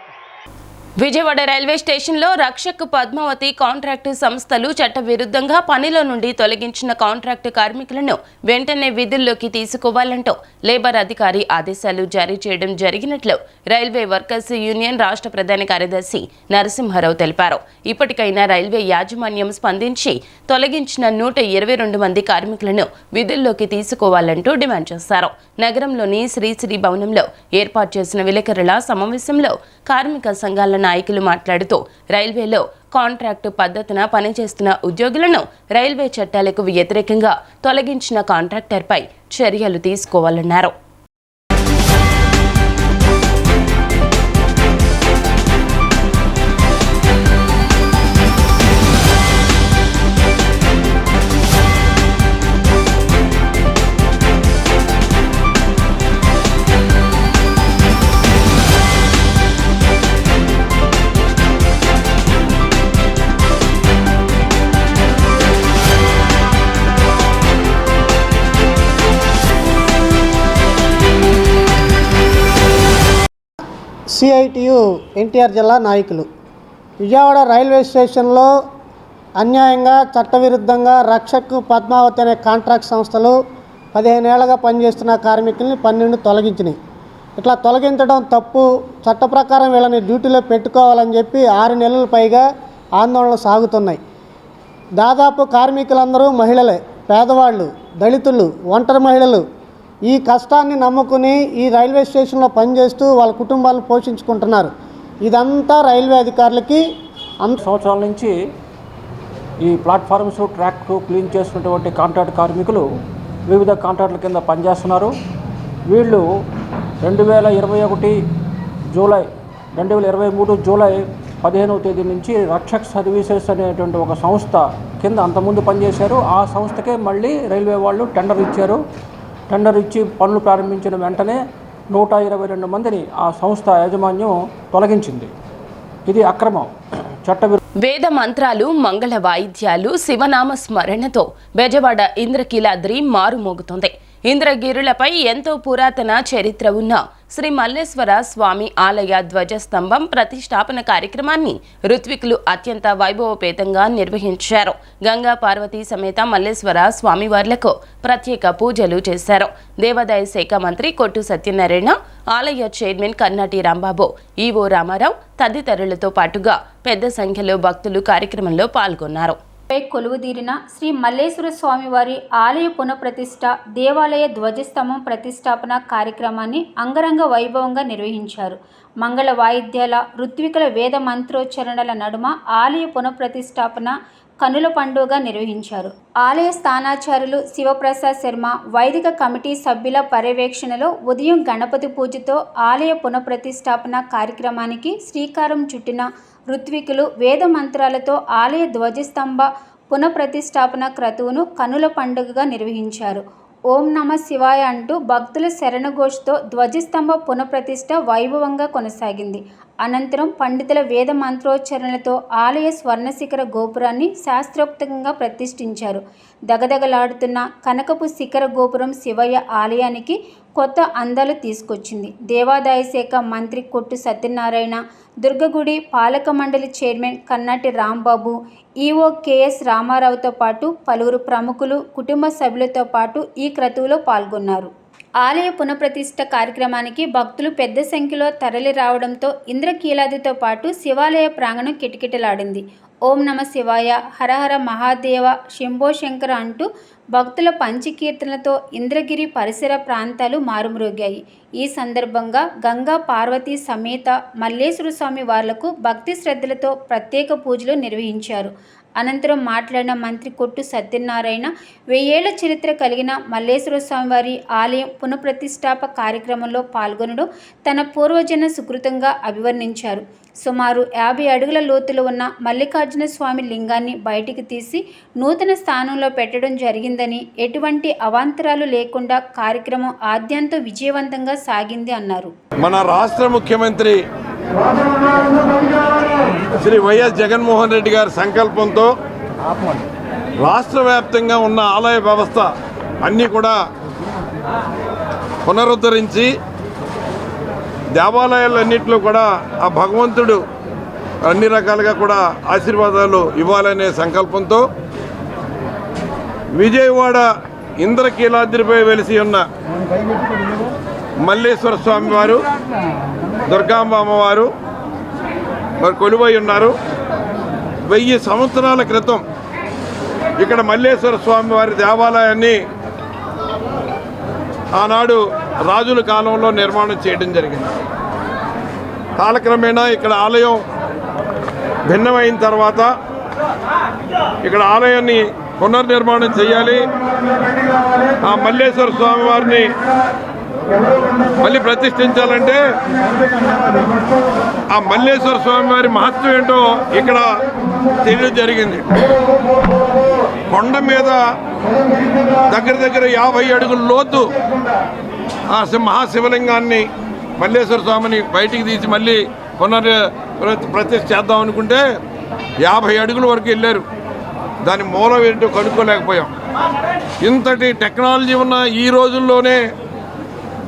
విజయవాడ రైల్వే స్టేషన్లో రక్షక్ పద్మావతి కాంట్రాక్టు సంస్థలు చట్టవిరుద్ధంగా పనిలో నుండి తొలగించిన కాంట్రాక్టు కార్మికులను వెంటనే విధుల్లోకి తీసుకోవాలంటూ లేబర్ అధికారి ఆదేశాలు జారీ చేయడం జరిగినట్లు రైల్వే వర్కర్స్ యూనియన్ రాష్ట్ర ప్రధాన కార్యదర్శి నరసింహారావు తెలిపారు. ఇప్పటికైనా రైల్వే యాజమాన్యం స్పందించి తొలగించిన 122 మంది కార్మికులను విధుల్లోకి తీసుకోవాలంటూ డిమాండ్ చేశారు. నగరంలోని శ్రీశ్రీ భవనంలో ఏర్పాటు చేసిన విలేకరుల సమావేశంలో కార్మిక సంఘాల నాయకులు మాట్లాడుతూ రైల్వేలో కాంట్రాక్టు పద్ధతిన పనిచేస్తున్న ఉద్యోగులను రైల్వే చట్టాలకు వ్యతిరేకంగా తొలగించిన కాంట్రాక్టర్పై చర్యలు తీసుకోవాలన్నారు. సిఐటియు ఎన్టీఆర్ జిల్లా నాయకులు విజయవాడ రైల్వే స్టేషన్లో అన్యాయంగా చట్టవిరుద్ధంగా రక్షక్ పద్మావతి అనే కాంట్రాక్ట్ సంస్థలు 15 ఏళ్లుగా పనిచేస్తున్న కార్మికుల్ని 12 తొలగించినాయి. ఇట్లా తొలగించడం తప్పు, చట్ట ప్రకారం వీళ్ళని డ్యూటీలో పెట్టుకోవాలని చెప్పి 6 నెలల పైగా ఆందోళనలు సాగుతున్నాయి. దాదాపు కార్మికులందరూ మహిళలే, పేదవాళ్ళు, దళితులు, ఒంటరి మహిళలు ఈ కష్టాన్ని నమ్ముకుని ఈ రైల్వే స్టేషన్లో పనిచేస్తూ వాళ్ళ కుటుంబాలను పోషించుకుంటున్నారు. ఇదంతా రైల్వే అధికారులకి సంవత్సరాల నుంచి ఈ ప్లాట్ఫామ్స్ ట్రాక్ క్లీన్ చేస్తున్నటువంటి కాంట్రాక్ట్ కార్మికులు వివిధ కాంట్రాక్టుల కింద పనిచేస్తున్నారు. వీళ్ళు 2023 జూలై 15వ తేదీ నుంచి రక్షక్ సర్వీసెస్ అనేటువంటి ఒక సంస్థ కింద అంతకుముందు పనిచేశారు. ఆ సంస్థకే మళ్ళీ రైల్వే వాళ్ళు టెండర్ ఇచ్చారు. టెండర్ ఇచ్చి పనులు ప్రారంభించిన వెంటనే 122 మందిని ఆ సంస్థ యాజమాన్యం తొలగించింది. ఇది అక్రమం, వేద మంత్రాలు, మంగళ వాయిద్యాలు, శివనామ స్మరణతో బెజవాడ ఇంద్రకీలాద్రి మారుమోగుతుంది. ఇంద్రగిరులపై ఎంతో పురాతన చరిత్ర ఉన్న శ్రీ మల్లేశ్వర స్వామి ఆలయ ధ్వజస్తంభం ప్రతిష్టాపన కార్యక్రమాన్ని ఋత్వికులు అత్యంత వైభవపేతంగా నిర్వహించారు. గంగా పార్వతీ సమేత మల్లేశ్వర స్వామివార్లకు ప్రత్యేక పూజలు చేశారు. దేవాదాయ శాఖ మంత్రి కొట్టు సత్యనారాయణ, ఆలయ చైర్మన్ కన్నాటి రాంబాబు, ఈవో రామారావు తదితరులతో పాటుగా పెద్ద సంఖ్యలో భక్తులు కార్యక్రమంలో పాల్గొన్నారు. కొలువుదీరిన శ్రీ మల్లేశ్వర స్వామివారి ఆలయ పునఃప్రతిష్ఠ, దేవాలయ ధ్వజస్తంభం ప్రతిష్టాపన కార్యక్రమాన్ని అంగరంగ వైభవంగా నిర్వహించారు. మంగళ వాయిద్యాల, ఋత్వికుల వేద మంత్రోచ్చరణల నడుమ ఆలయ పునఃప్రతిష్టాపన కనుల పండుగగా నిర్వహించారు. ఆలయ స్థానాచార్యులు శివప్రసాద్ శర్మ, వైదిక కమిటీ సభ్యుల పర్యవేక్షణలో ఉదయం గణపతి పూజతో ఆలయ పునఃప్రతిష్టాపన కార్యక్రమానికి శ్రీకారం చుట్టిన ఋత్వికులు వేద మంత్రాలతో ఆలయ ధ్వజస్తంభ పునఃప్రతిష్టాపన క్రతువును కనుల పండుగగా నిర్వహించారు. ఓం నమ శివాయ అంటూ భక్తుల శరణఘోషతో ధ్వజస్తంభ పునఃప్రతిష్ఠ వైభవంగా కొనసాగింది. అనంతరం పండితుల వేద మంత్రోచ్చరణలతో ఆలయ స్వర్ణశిఖర గోపురాన్ని శాస్త్రోక్తంగా ప్రతిష్ఠించారు. దగదగలాడుతున్న కనకపు శిఖర గోపురం శివయ్య ఆలయానికి కొత్త అందాలు తీసుకొచ్చింది. దేవాదాయ శాఖ మంత్రి కొట్టు సత్యనారాయణ, దుర్గగుడి పాలక మండలి chairman Kannati Rambabu, EO KS రామారావుతో పాటు పలువురు ప్రముఖులు, కుటుంబ సభ్యులతో పాటు ఈ క్రతువులో పాల్గొన్నారు. ఆలయ పునఃప్రతిష్ఠ కార్యక్రమానికి భక్తులు పెద్ద సంఖ్యలో తరలి రావడంతో ఇంద్రకీలాద్రితో పాటు శివాలయ ప్రాంగణం కిటకిటలాడింది. ఓం నమ శివాయ, హరహర మహాదేవ, శంభో శంకర అంటూ భక్తుల పంచకీర్తనలతో ఇంద్రగిరి పరిసర ప్రాంతాలు మారుమ్రోగాయి. ఈ సందర్భంగా గంగా పార్వతీ సమేత మల్లేశ్వర స్వామి వార్లకు భక్తి శ్రద్ధలతో ప్రత్యేక పూజలు నిర్వహించారు. అనంతరం మాట్లాడిన మంత్రి కొట్టు సత్యనారాయణ, 1000 ఏళ్ల చరిత్ర కలిగిన మల్లేశ్వర స్వామివారి ఆలయం పునఃప్రతిష్ఠాప కార్యక్రమంలో పాల్గొనడం తన పూర్వజన్మ సుకృతంగా అభివర్ణించారు. సుమారు 50 అడుగుల లోతులో ఉన్న మల్లికార్జున స్వామి లింగాన్ని బయటికి తీసి నూతన స్థానంలో పెట్టడం జరిగిందని, ఎటువంటి అవాంతరాలు లేకుండా కార్యక్రమం ఆద్యంతం విజయవంతంగా సాగింది అన్నారు. మన రాష్ట్ర ముఖ్యమంత్రి శ్రీ వైఎస్ జగన్మోహన్ రెడ్డి గారి సంకల్పంతో రాష్ట్ర వ్యాప్తంగా ఉన్న ఆలయ వ్యవస్థ అన్నీ కూడా పునరుద్ధరించి దేవాలయాలన్నింటిలో కూడా ఆ భగవంతుడు అన్ని రకాలుగా కూడా ఆశీర్వాదాలు ఇవ్వాలనే సంకల్పంతో విజయవాడ ఇంద్రకీలాద్రిపై వెలిసి ఉన్న మల్లేశ్వర స్వామి వారు, దుర్గాంబ అమ్మవారు మరి కొలువై ఉన్నారు. 1000 సంవత్సరాల క్రితం ఇక్కడ మల్లేశ్వర స్వామి వారి దేవాలయాన్ని ఆనాడు రాజుల కాలంలో నిర్మాణం చేయడం జరిగింది. కాలక్రమేణా ఇక్కడ ఆలయం భిన్నమైన తర్వాత ఇక్కడ ఆలయాన్ని పునర్నిర్మాణం చేయాలి, ఆ మల్లేశ్వర స్వామి వారిని మళ్ళీ ప్రతిష్ఠించాలంటే ఆ మల్లేశ్వర స్వామి వారి మహత్వం ఏంటో ఇక్కడ తెలియడం జరిగింది. కొండ మీద దగ్గర 50 అడుగుల లోతు ఆ మహాశివలింగాన్ని మల్లేశ్వర స్వామిని బయటికి తీసి మళ్ళీ ప్రతిష్ఠ చేద్దాం అనుకుంటే 50 అడుగుల వరకు వెళ్ళారు. దాని మూలం ఏంటో కనుక్కోలేకపోయాం. ఇంతటి టెక్నాలజీ ఉన్న ఈ రోజుల్లోనే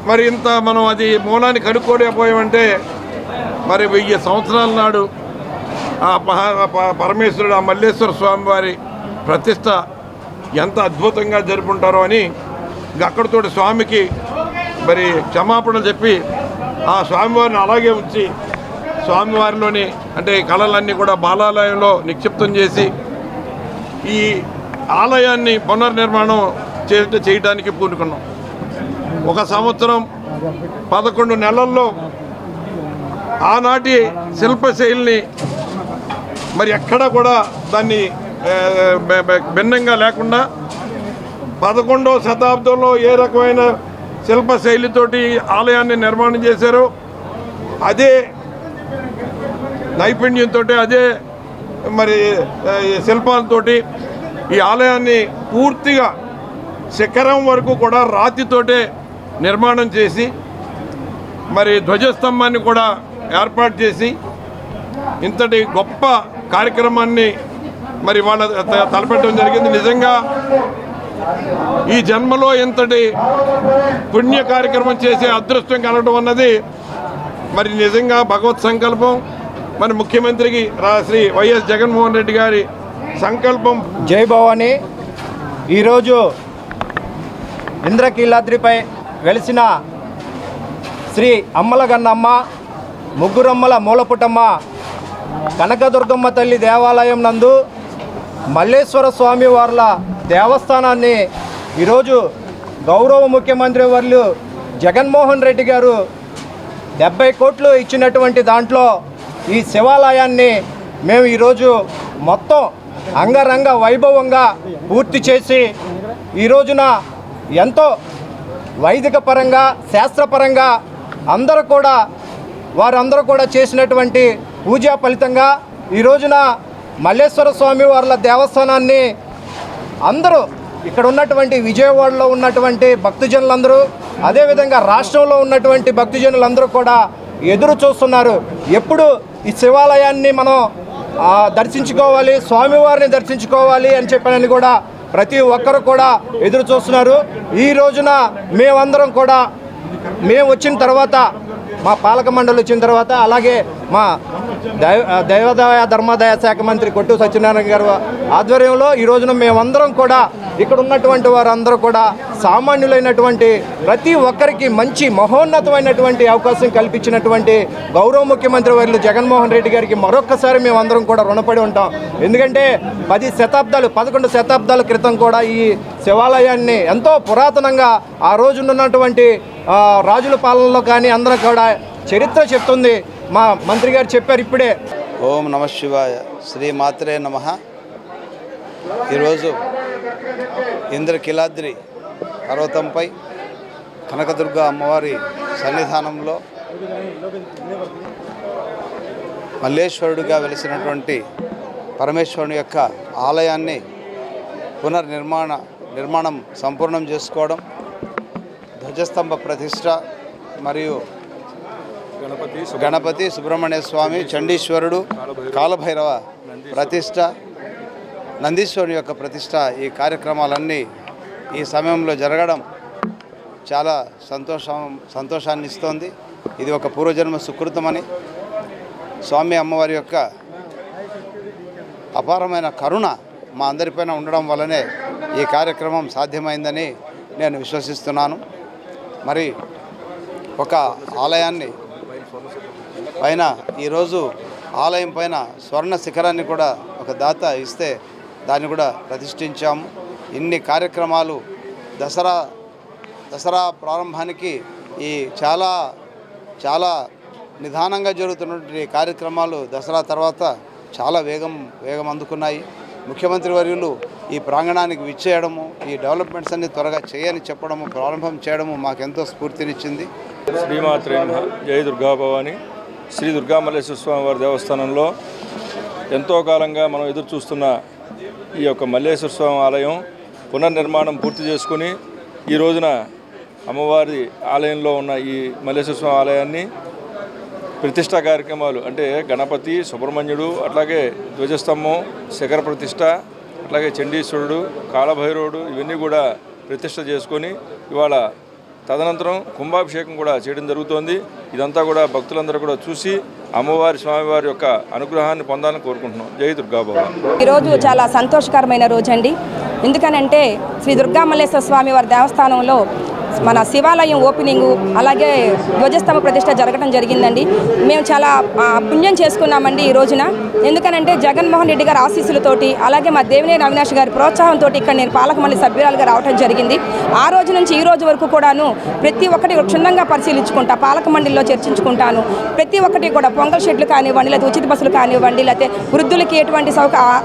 మరి ఇంత మనం అది మూలాన్ని కనుక్కోలేకపోయామంటే మరి 1000 సంవత్సరాల నాడు ఆ పరమేశ్వరుడు, ఆ మల్లేశ్వర స్వామి వారి ప్రతిష్ట ఎంత అద్భుతంగా జరుపుంటారో అని అక్కడితోటి స్వామికి మరి క్షమాపణ చెప్పి ఆ స్వామివారిని అలాగే ఉంచి స్వామివారిలోని అంటే కళలన్నీ కూడా బాలాలయంలో నిక్షిప్తం చేసి ఈ ఆలయాన్ని పునర్నిర్మాణం చేయడానికి పూనుకున్నాం. 1 సంవత్సరం 11 నెలల్లో ఆనాటి శిల్పశైలిని మరి ఎక్కడ కూడా దాన్ని భిన్నంగా లేకుండా 11వ శతాబ్దంలో ఏ రకమైన శిల్పశైలితోటి ఆలయాన్ని నిర్మాణం చేశారో అదే నైపుణ్యంతో, అదే మరి శిల్పాలతోటి ఈ ఆలయాన్ని పూర్తిగా శిఖరం వరకు కూడా రాతితోటే నిర్మాణం చేసి మరి ధ్వజస్తంభాన్ని కూడా ఏర్పాటు చేసి ఇంతటి గొప్ప కార్యక్రమాన్ని మరి వాళ్ళ తలపెట్టడం జరిగింది. నిజంగా ఈ జన్మలో ఇంతటి పుణ్య కార్యక్రమం చేసే అదృష్టం కలగడం అన్నది మరి నిజంగా భగవత్ సంకల్పం. మరి ముఖ్యమంత్రికి శ్రీ వైఎస్ జగన్మోహన్ రెడ్డి గారి సంకల్పం. జై భవాని. ఈరోజు ఇంద్రకీలాద్రిపై వెలిసిన శ్రీ అమ్మలగన్నమ్మ, ముగ్గురమ్మల మూలపుటమ్మ కనకదుర్గమ్మ తల్లి దేవాలయం నందు మల్లేశ్వర స్వామి వార్ల దేవస్థానాన్ని ఈరోజు గౌరవ ముఖ్యమంత్రి వర్యులు జగన్మోహన్ రెడ్డి గారు 70 కోట్లు ఇచ్చినటువంటి దాంట్లో ఈ శివాలయాన్ని మేము ఈరోజు మొత్తం అంగరంగ వైభవంగా పూర్తి చేసి ఈ రోజున ఎంతో వైదిక పరంగా, శాస్త్రపరంగా వారందరూ కూడా చేసినటువంటి పూజా ఫలితంగా ఈ రోజున మల్లేశ్వర స్వామి వార్ల దేవస్థానాన్ని అందరూ ఇక్కడ ఉన్నటువంటి విజయవాడలో ఉన్నటువంటి భక్తజనులందరూ, అదేవిధంగా రాష్ట్రంలో ఉన్నటువంటి భక్తజనులందరూ కూడా ఎదురు చూస్తున్నారు. ఎప్పుడు ఈ శివాలయాన్ని మనం దర్శించుకోవాలి, స్వామివారిని దర్శించుకోవాలి అని చెప్పని కూడా ప్రతి ఒక్కరు కూడా ఎదురు చూస్తున్నారు. ఈ రోజున మేమందరం కూడా మేము వచ్చిన తర్వాత, మా పాలక మండలి వచ్చిన తర్వాత, అలాగే మా దేవాదాయ ధర్మాదాయ శాఖ మంత్రి కొట్టు సత్యనారాయణ గారు ఆధ్వర్యంలో ఈ రోజున మేమందరం కూడా ఇక్కడ ఉన్నటువంటి వారందరూ కూడా సామాన్యులైనటువంటి ప్రతి ఒక్కరికి మంచి మహోన్నతమైనటువంటి అవకాశం కల్పించినటువంటి గౌరవ ముఖ్యమంత్రి వర్యులు జగన్మోహన్ రెడ్డి గారికి మరొక్కసారి మేమందరం కూడా రుణపడి ఉంటాం. ఎందుకంటే 11 శతాబ్దాల క్రితం కూడా ఈ శివాలయాన్ని ఎంతో పురాతనంగా ఆ రోజున్నటువంటి రాజుల పాలనలో కానీ అందరూ కూడా చరిత్ర చెప్తుంది. మా మంత్రి గారు చెప్పారు ఇప్పుడే. ఓం నమ శివాయ, శ్రీ మాత్రే నమః. ఈరోజు ఇంద్రకీలాద్రి పర్వతంపై కనకదుర్గ అమ్మవారి సన్నిధానంలో మల్లేశ్వరుడిగా వెలిసినటువంటి పరమేశ్వరుని యొక్క ఆలయాన్ని నిర్మాణం సంపూర్ణం చేసుకోవడం, ధ్వజస్తంభ ప్రతిష్ట మరియు గణపతి, సుబ్రహ్మణ్య స్వామి, చండీశ్వరుడు, కాలభైరవ ప్రతిష్ట, నందీశ్వరుని యొక్క ప్రతిష్ట, ఈ కార్యక్రమాలన్నీ ఈ సమయంలో జరగడం చాలా సంతోషాన్ని ఇస్తోంది. ఇది ఒక పూర్వజన్మ సుకృతమని, స్వామి అమ్మవారి యొక్క అపారమైన కరుణ మా అందరిపైన ఉండడం వల్లనే ఈ కార్యక్రమం సాధ్యమైందని నేను విశ్వసిస్తున్నాను. మరి ఒక ఆలయాన్ని పైన ఈరోజు ఆలయం పైన స్వర్ణ శిఖరాన్ని కూడా ఒక దాత ఇస్తే దాన్ని కూడా ప్రతిష్ఠించాము. ఇన్ని కార్యక్రమాలు దసరా ప్రారంభానికి ఈ చాలా నిదానంగా జరుగుతున్నటువంటి కార్యక్రమాలు దసరా తర్వాత చాలా వేగం అందుకున్నాయి. ముఖ్యమంత్రి వర్యులు ఈ ప్రాంగణానికి విచ్చేయడము, ఈ డెవలప్మెంట్స్ అన్ని త్వరగా చేయని చెప్పడము, ప్రారంభం చేయడము మాకెంతో స్ఫూర్తినిచ్చింది. శ్రీమాత్రే నమః. జై దుర్గా భవాని. శ్రీ దుర్గా మల్లేశ్వర స్వామి వారి దేవస్థానంలో ఎంతో కాలంగా మనం ఎదురు చూస్తున్న ఈ యొక్క మల్లేశ్వర స్వామి ఆలయం పునర్నిర్మాణం పూర్తి చేసుకుని ఈ రోజున అమ్మవారి ఆలయంలో ఉన్న ఈ మల్లేశ్వర స్వామి ఆలయాన్ని ప్రతిష్టా కార్యక్రమాలు అంటే గణపతి, సుబ్రహ్మణ్యుడు, అట్లాగే ధ్వజస్తంభం, శిఖర ప్రతిష్ట, అట్లాగే చండీశ్వరుడు, కాలభైరవుడు ఇవన్నీ కూడా ప్రతిష్ట చేసుకొని ఇవాళ తదనంతరం కుంభాభిషేకం కూడా చేయడం జరుగుతోంది. ఇదంతా కూడా భక్తులందరూ కూడా చూసి అమ్మవారి స్వామివారి యొక్క అనుగ్రహాన్ని పొందాలని కోరుకుంటున్నాం. జై దుర్గా భవాని. ఈరోజు చాలా సంతోషకరమైన రోజు అండి. ఎందుకనంటే శ్రీ దుర్గా మల్లేశ్వర స్వామి వారి దేవస్థానంలో మన శివాలయం ఓపెనింగు అలాగే ధ్వజస్తంభ ప్రతిష్ట జరగడం జరిగిందండి. మేము చాలా పుణ్యం చేసుకున్నామండి ఈ రోజున. ఎందుకనంటే జగన్మోహన్ రెడ్డి గారి ఆశీస్సులతోటి అలాగే మా దేవినేని అవినాష్ గారి ప్రోత్సాహంతో ఇక్కడ నేను పాలక మండలి సభ్యురాలుగా రావడం జరిగింది. ఆ రోజు నుంచి ఈ రోజు వరకు కూడాను ప్రతి ఒక్కటి క్షుణ్ణంగా పరిశీలించుకుంటా, పాలక మండలిలో చర్చించుకుంటాను. ప్రతి ఒక్కటి కూడా పొంగల్ షెడ్లు కానివ్వండి, లేకపోతే ఉచిత బస్సులు కానివ్వండి, లేకపోతే వృద్ధులకి ఎటువంటి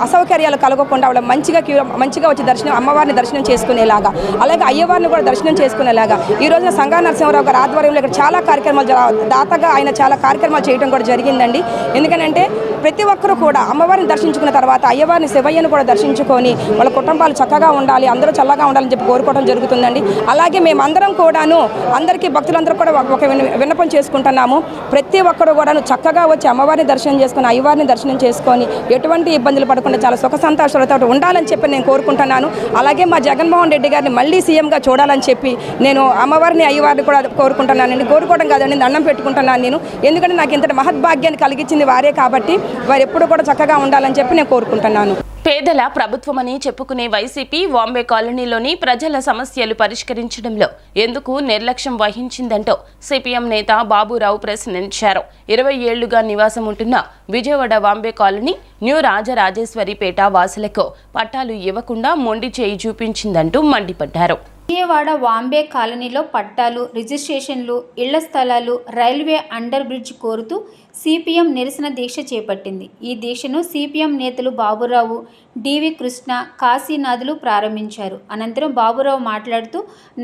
అసౌకర్యాలు కలగకుండా వాళ్ళ మంచిగా వచ్చి అమ్మవారిని దర్శనం చేసుకునేలాగా, అలాగే అయ్యవారిని కూడా దర్శనం చేసుకునేలాగా ఈ రోజున సంగా నరసింహారావు గారి ఆధ్వర్యంలో ఇక్కడ చాలా కార్యక్రమాలు దాతగా ఆయన చాలా కార్యక్రమాలు చేయడం కూడా జరిగిందండి. ఎందుకంటే ప్రతి ఒక్కరూ కూడా అమ్మవారిని దర్శించుకున్న తర్వాత అయ్యవారిని శివయ్యను కూడా దర్శించుకొని వాళ్ళ కుటుంబాలు చక్కగా ఉండాలి, అందరూ చల్లగా ఉండాలని చెప్పి కోరుకోవడం జరుగుతుందండి. అలాగే మేమందరం కూడాను అందరికీ భక్తులందరూ కూడా ఒక విన్నపం చేసుకుంటున్నాము. ప్రతి ఒక్కరు కూడాను చక్కగా వచ్చి అమ్మవారిని దర్శనం చేసుకొని అయ్యవారిని దర్శనం చేసుకొని ఎటువంటి ఇబ్బందులు పడకుండా చాలా సుఖ సంతోషాలతో ఉండాలని చెప్పి నేను కోరుకుంటున్నాను. అలాగే మా జగన్మోహన్ రెడ్డి గారిని మళ్ళీ సీఎంగా చూడాలని చెప్పి నేను అమ్మవారిని అయ్యవారిని కూడా కోరుకుంటున్నానండి. కోరుకోవడం కాదండి, దండం పెట్టుకుంటున్నాను నేను. ఎందుకంటే నాకు ఇంతటి మహద్భాగ్యాన్ని కలిగించింది వారే కాబట్టి వారు ఎప్పుడు కూడా చక్కగా ఉండాలని చెప్పి నేను కోరుకుంటున్నాను. పేదల ప్రభుత్వమని చెప్పుకునే వైసీపీ వాంబే కాలనీలోని ప్రజల సమస్యలు పరిష్కరించడంలో ఎందుకు నిర్లక్ష్యం వహించిందంటూ సిపిఎం నేత బాబురావు ప్రశ్నించారు. 20 ఏళ్లుగా నివాసం ఉంటున్న విజయవాడ వాంబే కాలనీ న్యూ రాజరాజేశ్వరిపేట వాసులకు పట్టాలు ఇవ్వకుండా మొండి చేయి చూపించిందంటూ మండిపడ్డారు. విజయవాడ వాంబే కాలనీలో పట్టాలు, రిజిస్ట్రేషన్లు, ఇళ్ల స్థలాలు, రైల్వే అండర్ బ్రిడ్జ్ కోరుతూ సిపిఎం నిరసన దీక్ష చేపట్టింది. ఈ దీక్షను సిపిఎం నేతలు బాబురావు, డివి కృష్ణ, కాశీనాథులు ప్రారంభించారు. అనంతరం బాబురావు మాట్లాడుతూ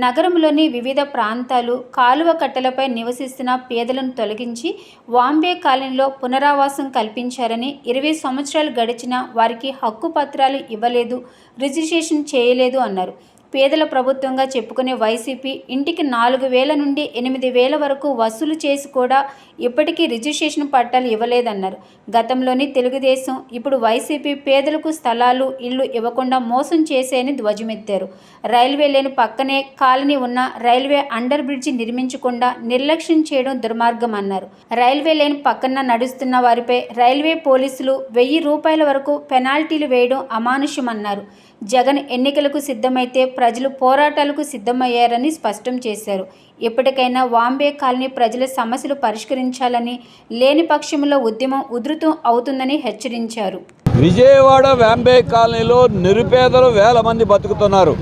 నగరంలోని వివిధ ప్రాంతాలు కాలువ కట్టలపై నివసిస్తున్న పేదలను తొలగించి వాంబే కాలనీలో పునరావాసం కల్పించారని, 20 సంవత్సరాలు గడిచినా వారికి హక్కు పత్రాలు ఇవ్వలేదు, రిజిస్ట్రేషన్ చేయలేదు అన్నారు. పేదల ప్రభుత్వంగా చెప్పుకునే వైసీపీ ఇంటికి 4,000 నుండి 8,000 వరకు వసూలు చేసి కూడా ఇప్పటికీ రిజిస్ట్రేషన్ పట్టాలు ఇవ్వలేదన్నారు. గతంలోని తెలుగుదేశం, ఇప్పుడు వైసీపీ పేదలకు స్థలాలు, ఇళ్లు ఇవ్వకుండా మోసం చేసేయని ధ్వజమెత్తారు. రైల్వే లేని పక్కనే కాలనీ ఉన్న రైల్వే అండర్ బ్రిడ్జి నిర్మించకుండా నిర్లక్ష్యం చేయడం దుర్మార్గం అన్నారు. రైల్వే లేని పక్కన నడుస్తున్న వారిపై రైల్వే పోలీసులు 1,000 రూపాయల వరకు పెనాల్టీలు వేయడం అమానుష్యమన్నారు. జగన్ ఎన్నికలకు సిద్ధమైతే ప్రజలు పోరాటాలకు సిద్ధమయ్యారని స్పష్టం చేశారు. ఎప్పటికైనా వాంబే కాలనీ ప్రజల సమస్యలు పరిష్కరించాలని, లేని పక్షంలో ఉద్యమం ఉధృతం అవుతుందని హెచ్చరించారు. విజయవాడ వాంబే కాలనీలో నిరుపేదలు వేల మంది బతుకుతున్నారు.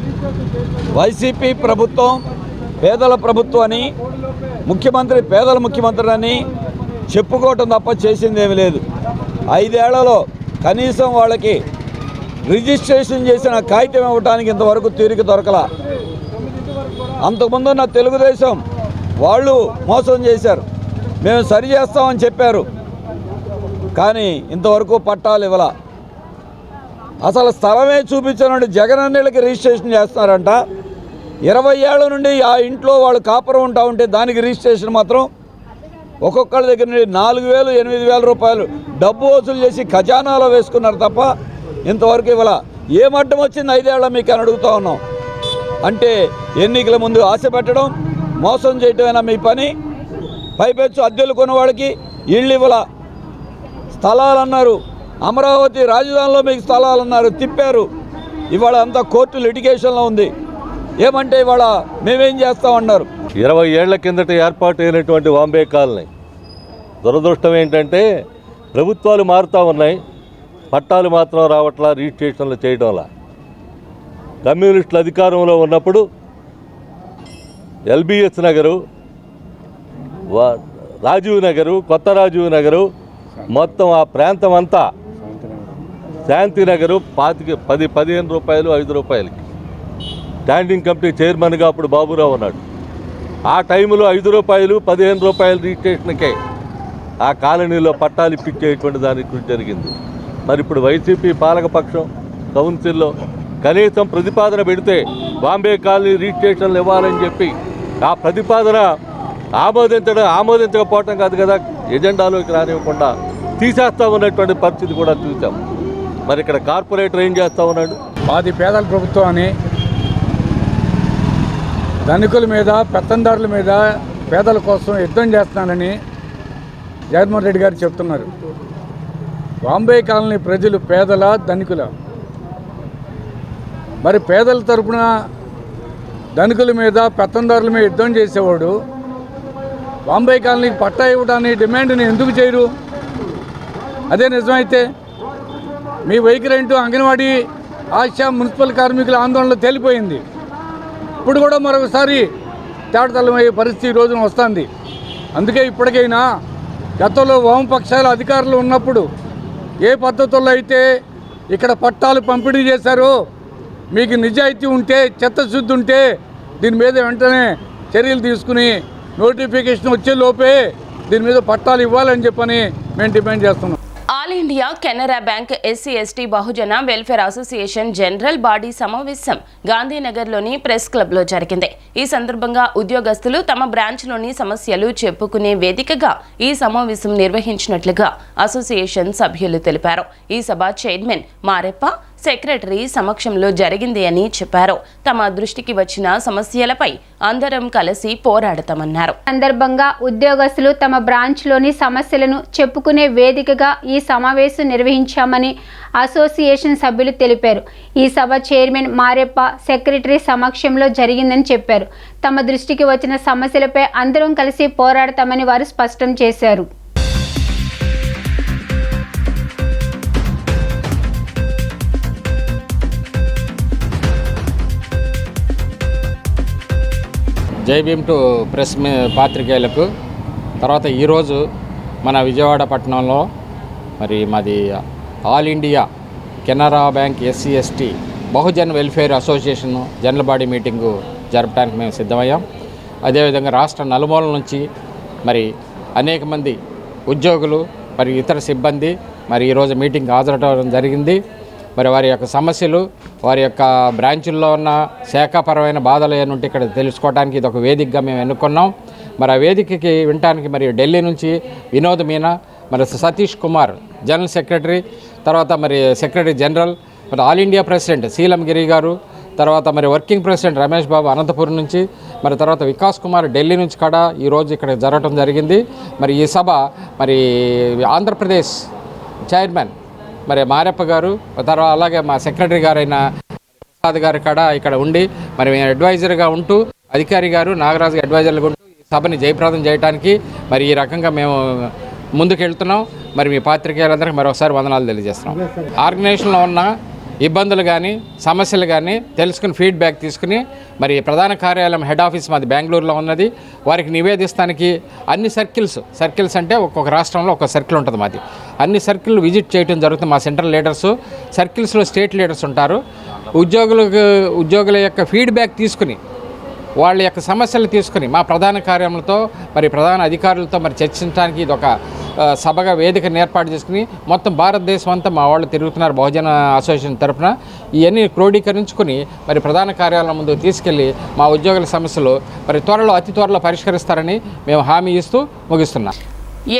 వైసీపీ ప్రభుత్వం పేదల ప్రభుత్వం అని, ముఖ్యమంత్రి పేదల ముఖ్యమంత్రి అని చెప్పుకోవటం తప్ప చేసిందేమీ లేదు. 5 ఏళ్లలో కనీసం వాళ్ళకి రిజిస్ట్రేషన్ చేసిన కాగితం ఇవ్వడానికి ఇంతవరకు తీరిక దొరకలా. అంతకుముందున్న తెలుగుదేశం వాళ్ళు మోసం చేశారు, మేము సరి చేస్తామని చెప్పారు, కానీ ఇంతవరకు పట్టాలు ఇవ్వాల. అసలు స్థలమే చూపించనండి జగనన్నలకి రిజిస్ట్రేషన్ చేస్తున్నారంట. 20 ఏళ్ల నుండి ఆ ఇంట్లో వాళ్ళు కాపురం ఉంటా ఉంటే దానికి రిజిస్ట్రేషన్ మాత్రం ఒక్కొక్కరి దగ్గర నుండి 4,000, 8,000 రూపాయలు డబ్బు వసూలు చేసి ఖజానాలో వేసుకున్నారు తప్ప ఇంతవరకు ఇవ్వాల. ఏం అడ్డం వచ్చింది 5 ఏళ్ళ మీకు అని అడుగుతూ ఉన్నాం. అంటే ఎన్నికల ముందు ఆశ పెట్టడం, మోసం చేయటమేనా మీ పని? పైపెచ్చు అద్దెలు కొన్నవాడికి ఇళ్ళు ఇవ్వాల. స్థలాలు అన్నారు, అమరావతి రాజధానిలో మీకు స్థలాలు అన్నారు, తిప్పారు. ఇవాళ అంతా కోర్టు లిటిగేషన్లో ఉంది. ఏమంటే ఇవాళ మేమేం చేస్తామన్నారు. 20 ఏళ్ల కిందట ఏర్పాటు అయినటువంటి వాంబే కాలనీ దురదృష్టం ఏంటంటే ప్రభుత్వాలు మారుతూ ఉన్నాయి, పట్టాలు మాత్రం రావట్లా, రిజిస్ట్రేషన్లు చేయడంలా. కమ్యూనిస్టులు అధికారంలో ఉన్నప్పుడు ఎల్బిఎస్ నగరు, రాజీవ్ నగరు, కొత్త రాజీవ్ నగరు, మొత్తం ఆ ప్రాంతం అంతా శాంతి నగరు 15 రూపాయలు 5 రూపాయలకి. స్టాండింగ్ కమిటీ చైర్మన్గా అప్పుడు బాబురావు ఉన్నాడు. ఆ టైంలో 5 రూపాయలు 15 రూపాయలు రిజిస్ట్రేషన్కే ఆ కాలనీలో పట్టాలు ఇప్పించేటువంటి దానికి జరిగింది. మరి ఇప్పుడు వైసీపీ పాలకపక్షం కౌన్సిల్లో కనీసం ప్రతిపాదన పెడితే బాంబే కాలనీ రిజిస్ట్రేషన్లు ఇవ్వాలని చెప్పి ఆ ప్రతిపాదన ఆమోదించకపోవటం కాదు కదా, ఎజెండాలోకి రానివ్వకుండా తీసేస్తా ఉన్నటువంటి పరిస్థితి కూడా చూసాం. మరి ఇక్కడ కార్పొరేటర్ ఏం చేస్తూ ఉన్నాడు? మాది పేదల ప్రభుత్వం అని ధనికుల మీద, పెత్తందారుల మీద, పేదల కోసం యుద్ధం చేస్తున్నానని జగన్మోహన్ రెడ్డి గారు చెప్తున్నారు. బాంబే కాలనీ ప్రజలు పేదల, ధనికుల? మరి పేదల తరపున ధనికుల మీద పెత్తందారుల మీద యుద్ధం చేసేవాడు బాంబే కాలనీకి పట్టా ఇవ్వడానికి డిమాండ్ని ఎందుకు చేయరు? అదే నిజమైతే మీ వైఖరి ఏంటో అంగన్వాడీ ఆశా మున్సిపల్ కార్మికుల ఆందోళనలో తేలిపోయింది. ఇప్పుడు కూడా మరొకసారి తేటతల్లమయ్యే పరిస్థితి ఈ రోజున వస్తుంది. అందుకే ఇప్పటికైనా గతంలో వామపక్షాల అధికారులు ఉన్నప్పుడు ఏ పద్ధతుల్లో అయితే ఇక్కడ పట్టాలు పంపిణీ చేశారో, మీకు నిజాయితీ ఉంటే, చిత్తశుద్ధి ఉంటే దీని మీద వెంటనే చర్యలు తీసుకుని నోటిఫికేషన్ వచ్చే లోపే దీని మీద పట్టాలు ఇవ్వాలని చెప్పని మేము డిమాండ్ చేస్తున్నాం. All India Canara bank SC ST Bahujan welfare association general body సమావేశం గాంధీనగర్లోని ప్రెస్ క్లబ్లో జరిగింది. ఈ సందర్భంగా ఉద్యోగస్తులు తమ బ్రాంచ్లోని సమస్యలు చెప్పుకునే వేదికగా ఈ సమావేశం నిర్వహించినట్లుగా అసోసియేషన్ సభ్యులు తెలిపారు. ఈ సభ చైర్మన్ మారెప్ప, సెక్రటరీ సమక్షంలో జరిగింది అని చెప్పారు. తమ దృష్టికి వచ్చిన సమస్యలపై అందరం కలిసి పోరాడతామన్నారు. సందర్భంగా ఉద్యోగస్తులు తమ బ్రాంచ్లోని సమస్యలను చెప్పుకునే వేదికగా ఈ సమావేశం నిర్వహించామని అసోసియేషన్ సభ్యులు తెలిపారు. ఈ సభ చైర్మన్ మారెప్ప, సెక్రటరీ సమక్షంలో జరిగిందని చెప్పారు. తమ దృష్టికి వచ్చిన సమస్యలపై అందరం కలిసి పోరాడతామని వారు స్పష్టం చేశారు. జై భీమ్ టు ప్రెస్ పాత్రికేయులకు. తర్వాత ఈరోజు మన విజయవాడ పట్టణంలో మరి మాది all India Canara bank SC ST Bahujan welfare association general body meeting జరపడానికి మేము సిద్ధమయ్యాం. అదేవిధంగా రాష్ట్ర నలుమూలల నుంచి మరి అనేక మంది ఉద్యోగులు మరి ఇతర సిబ్బంది మరి ఈరోజు మీటింగ్కి హాజరవడం జరిగింది. మరి వారి యొక్క సమస్యలు, వారి యొక్క బ్రాంచుల్లో ఉన్న శాఖాపరమైన బాధలు ఏనుంటే ఇక్కడ తెలుసుకోవడానికి ఇది ఒక వేదికగా మేము ఎన్నుకున్నాం. మరి ఆ వేదికకి వినడానికి మరి ఢిల్లీ నుంచి వినోద్ మీనా, మరి సతీష్ కుమార్ జనరల్ సెక్రటరీ, తర్వాత మరి సెక్రటరీ జనరల్, మరి ఆల్ ఇండియా ప్రెసిడెంట్ శీలం గిరి గారు, తర్వాత మరి వర్కింగ్ ప్రెసిడెంట్ రమేష్ బాబు అనంతపురం నుంచి, మరి తర్వాత వికాస్ కుమార్ ఢిల్లీ నుంచి కూడా ఈరోజు ఇక్కడ జరగటం జరిగింది. మరి ఈ సభ మరి ఆంధ్రప్రదేశ్ చైర్మన్ మరి మారెప్ప గారు, తర్వాత అలాగే మా సెక్రటరీ గారైన ప్రసాద్ గారు కూడా ఇక్కడ ఉండి మరి మేము అడ్వైజర్గా ఉంటూ, అధికారి గారు నాగరాజు అడ్వైజర్లుగా ఉంటూ ఈ సభని జయప్రదం చేయడానికి మరి ఈ రకంగా మేము ముందుకెళ్తున్నాం. మరి మీ పాత్రికేయులందరికీ మరొకసారి వందనాలు తెలియజేస్తున్నాం. ఆర్గనైజేషన్లో ఉన్న ఇబ్బందులు కానీ సమస్యలు కానీ తెలుసుకుని ఫీడ్బ్యాక్ తీసుకుని మరి ప్రధాన కార్యాలయం హెడ్ ఆఫీస్ మాది బెంగళూరులో ఉన్నది, వారికి నివేదిస్తానికి అన్ని సర్కిల్స్ అంటే ఒక్కొక్క రాష్ట్రంలో ఒక సర్కిల్ ఉంటుంది మాది. అన్ని సర్కిల్ విజిట్ చేయడం జరుగుతుంది. మా సెంట్రల్ లీడర్స్, సర్కిల్స్లో స్టేట్ లీడర్స్ ఉంటారు. ఉద్యోగుల యొక్క ఫీడ్బ్యాక్ తీసుకుని వాళ్ళ యొక్క సమస్యలు తీసుకుని మా ప్రధాన కార్యాలయంతో మరి ప్రధాన అధికారులతో మరి చర్చించడానికి ఇది ఒక సభగా వేదికను ఏర్పాటు చేసుకుని మొత్తం భారతదేశం అంతా మా వాళ్ళు తిరుగుతున్నారు బహుజన అసోసియేషన్ తరఫున. ఇవన్నీ క్రోడీకరించుకుని మరి ప్రధాన కార్యాలయం ముందు తీసుకెళ్లి మా ఉద్యోగుల సమస్యలు మరి అతి త్వరలో పరిష్కరిస్తారని మేము హామీ ఇస్తూ ముగిస్తున్నాం.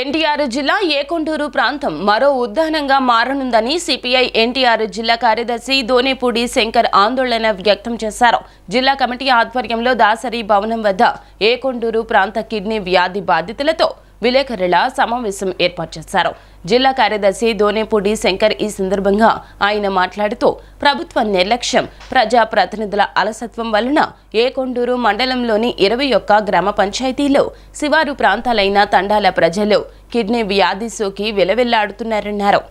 ఎన్టీఆర్ జిల్లా ఏకొండూరు ప్రాంతం మరో ఉద్యానంగా మారనుందని సిపిఐ ఎన్టీఆర్ జిల్లా కార్యదర్శి దోనేపూడి శంకర్ ఆందోళన వ్యక్తం చేశారు. జిల్లా కమిటీ ఆధ్వర్యంలో దాసరి భవనం వద్ద ఏకొండూరు ప్రాంత కిడ్నీ వ్యాధి బాధితులతో విలేకరుల సమావేశం ఏర్పాటు చేశారు. జిల్లా కార్యదర్శి దోనేపూడి శంకర్ ఈ సందర్భంగా ఆయన మాట్లాడుతూ ప్రభుత్వ నిర్లక్ష్యం, ప్రజాప్రతినిధుల అలసత్వం వలన ఏకొండూరు మండలంలోని 21 గ్రామ పంచాయతీలో శివారు ప్రాంతాలైన తండాల ప్రజలు కిడ్నీ వ్యాధి సోకి విలవిల్లాడుతున్నారన్నారు.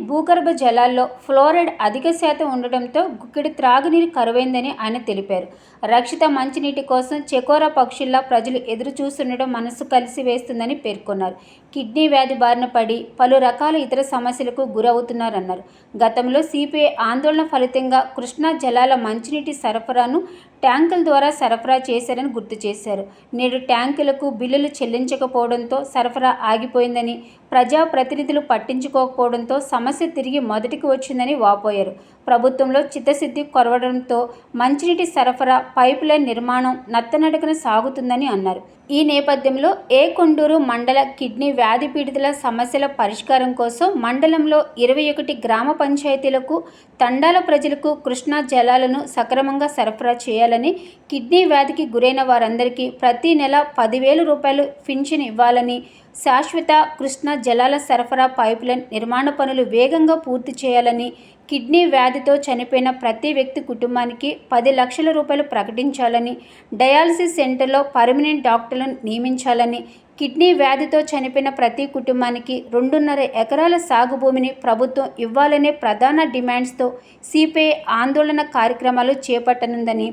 భూగర్భ జలాల్లో ఫ్లోరైడ్ అధిక శాతం ఉండటంతో గుక్కెడి త్రాగునీరు కరువైందని ఆయన తెలిపారు. రక్షిత మంచినీటి కోసం చెకోరా పక్షుల్లా ప్రజలు ఎదురు చూస్తుండటం మనసు కలిసి వేస్తుందని పేర్కొన్నారు. కిడ్నీ వ్యాధి బారిన పడి పలు రకాల ఇతర సమస్యలకు గురవుతున్నారన్నారు. గతంలో సిపిఐ ఆందోళన ఫలితంగా కృష్ణా జలాల మంచినీటి సరఫరాను ట్యాంకుల ద్వారా సరఫరా చేశారని గుర్తు చేశారు. నేడు ట్యాంకులకు బిల్లులు చెల్లించకపోవడంతో సరఫరా ఆగిపోయిందని, ప్రజాప్రతినిధులు పట్టించుకోకపోవడంతో సమస్య తిరిగి మొదటికి వచ్చిందని వాపోయారు. ప్రభుత్వంలో చిత్తశుద్ధి కొరవడంతో మంచినీటి సరఫరా పైప్ లైన్ నిర్మాణం నత్తనడకన సాగుతుందని అన్నారు. ఈ నేపథ్యంలో ఏకొండూరు మండల కిడ్నీ వ్యాధి పీడితుల సమస్యల పరిష్కారం కోసం మండలంలో 21 గ్రామ పంచాయతీలకు తండాల ప్రజలకు కృష్ణా జలాలను సక్రమంగా సరఫరా చేయాలని, కిడ్నీ వ్యాధికి గురైన వారందరికీ ప్రతి నెల 10,000 రూపాయలు పింఛన్ ఇవ్వాలని, శాశ్వత కృష్ణా జలాల సరఫరా పైపులైన్ నిర్మాణ పనులు వేగంగా పూర్తి చేయాలని, కిడ్నీ వ్యాధితో చనిపోయిన ప్రతి వ్యక్తి కుటుంబానికి 10 లక్షల రూపాయలు ప్రకటించాలని, డయాలసిస్ సెంటర్లో పర్మనెంట్ డాక్టర్లను నియమించాలని, కిడ్నీ వ్యాధితో చనిపోయిన ప్రతి కుటుంబానికి 2.5 ఎకరాల సాగు భూమిని ప్రభుత్వం ఇవ్వాలనే ప్రధాన డిమాండ్స్తో సిపిఐ ఆందోళన కార్యక్రమాలు చేపట్టనుందని,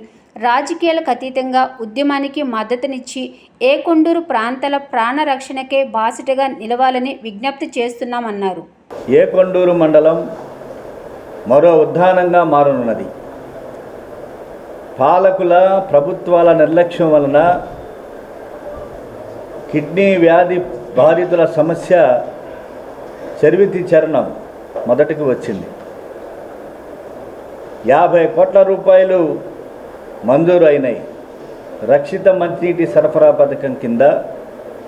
రాజకీయాలకు అతీతంగా ఉద్యమానికి మద్దతునిచ్చి ఏకొండూరు ప్రాంతాల ప్రాణ రక్షణకే బాసటగా నిలవాలని విజ్ఞప్తి చేస్తున్నామన్నారు. ఏకొండూరు మండలం మరో ఉద్దానంగా మారనున్నది. పాలకుల ప్రభుత్వాల నిర్లక్ష్యం వలన కిడ్నీ వ్యాధి బాధితుల సమస్య చరివితి చరణం మొదటికి వచ్చింది. 50 కోట్ల రూపాయలు మంజూరు అయినాయి. రక్షిత మంచినీటి సరఫరా పథకం కింద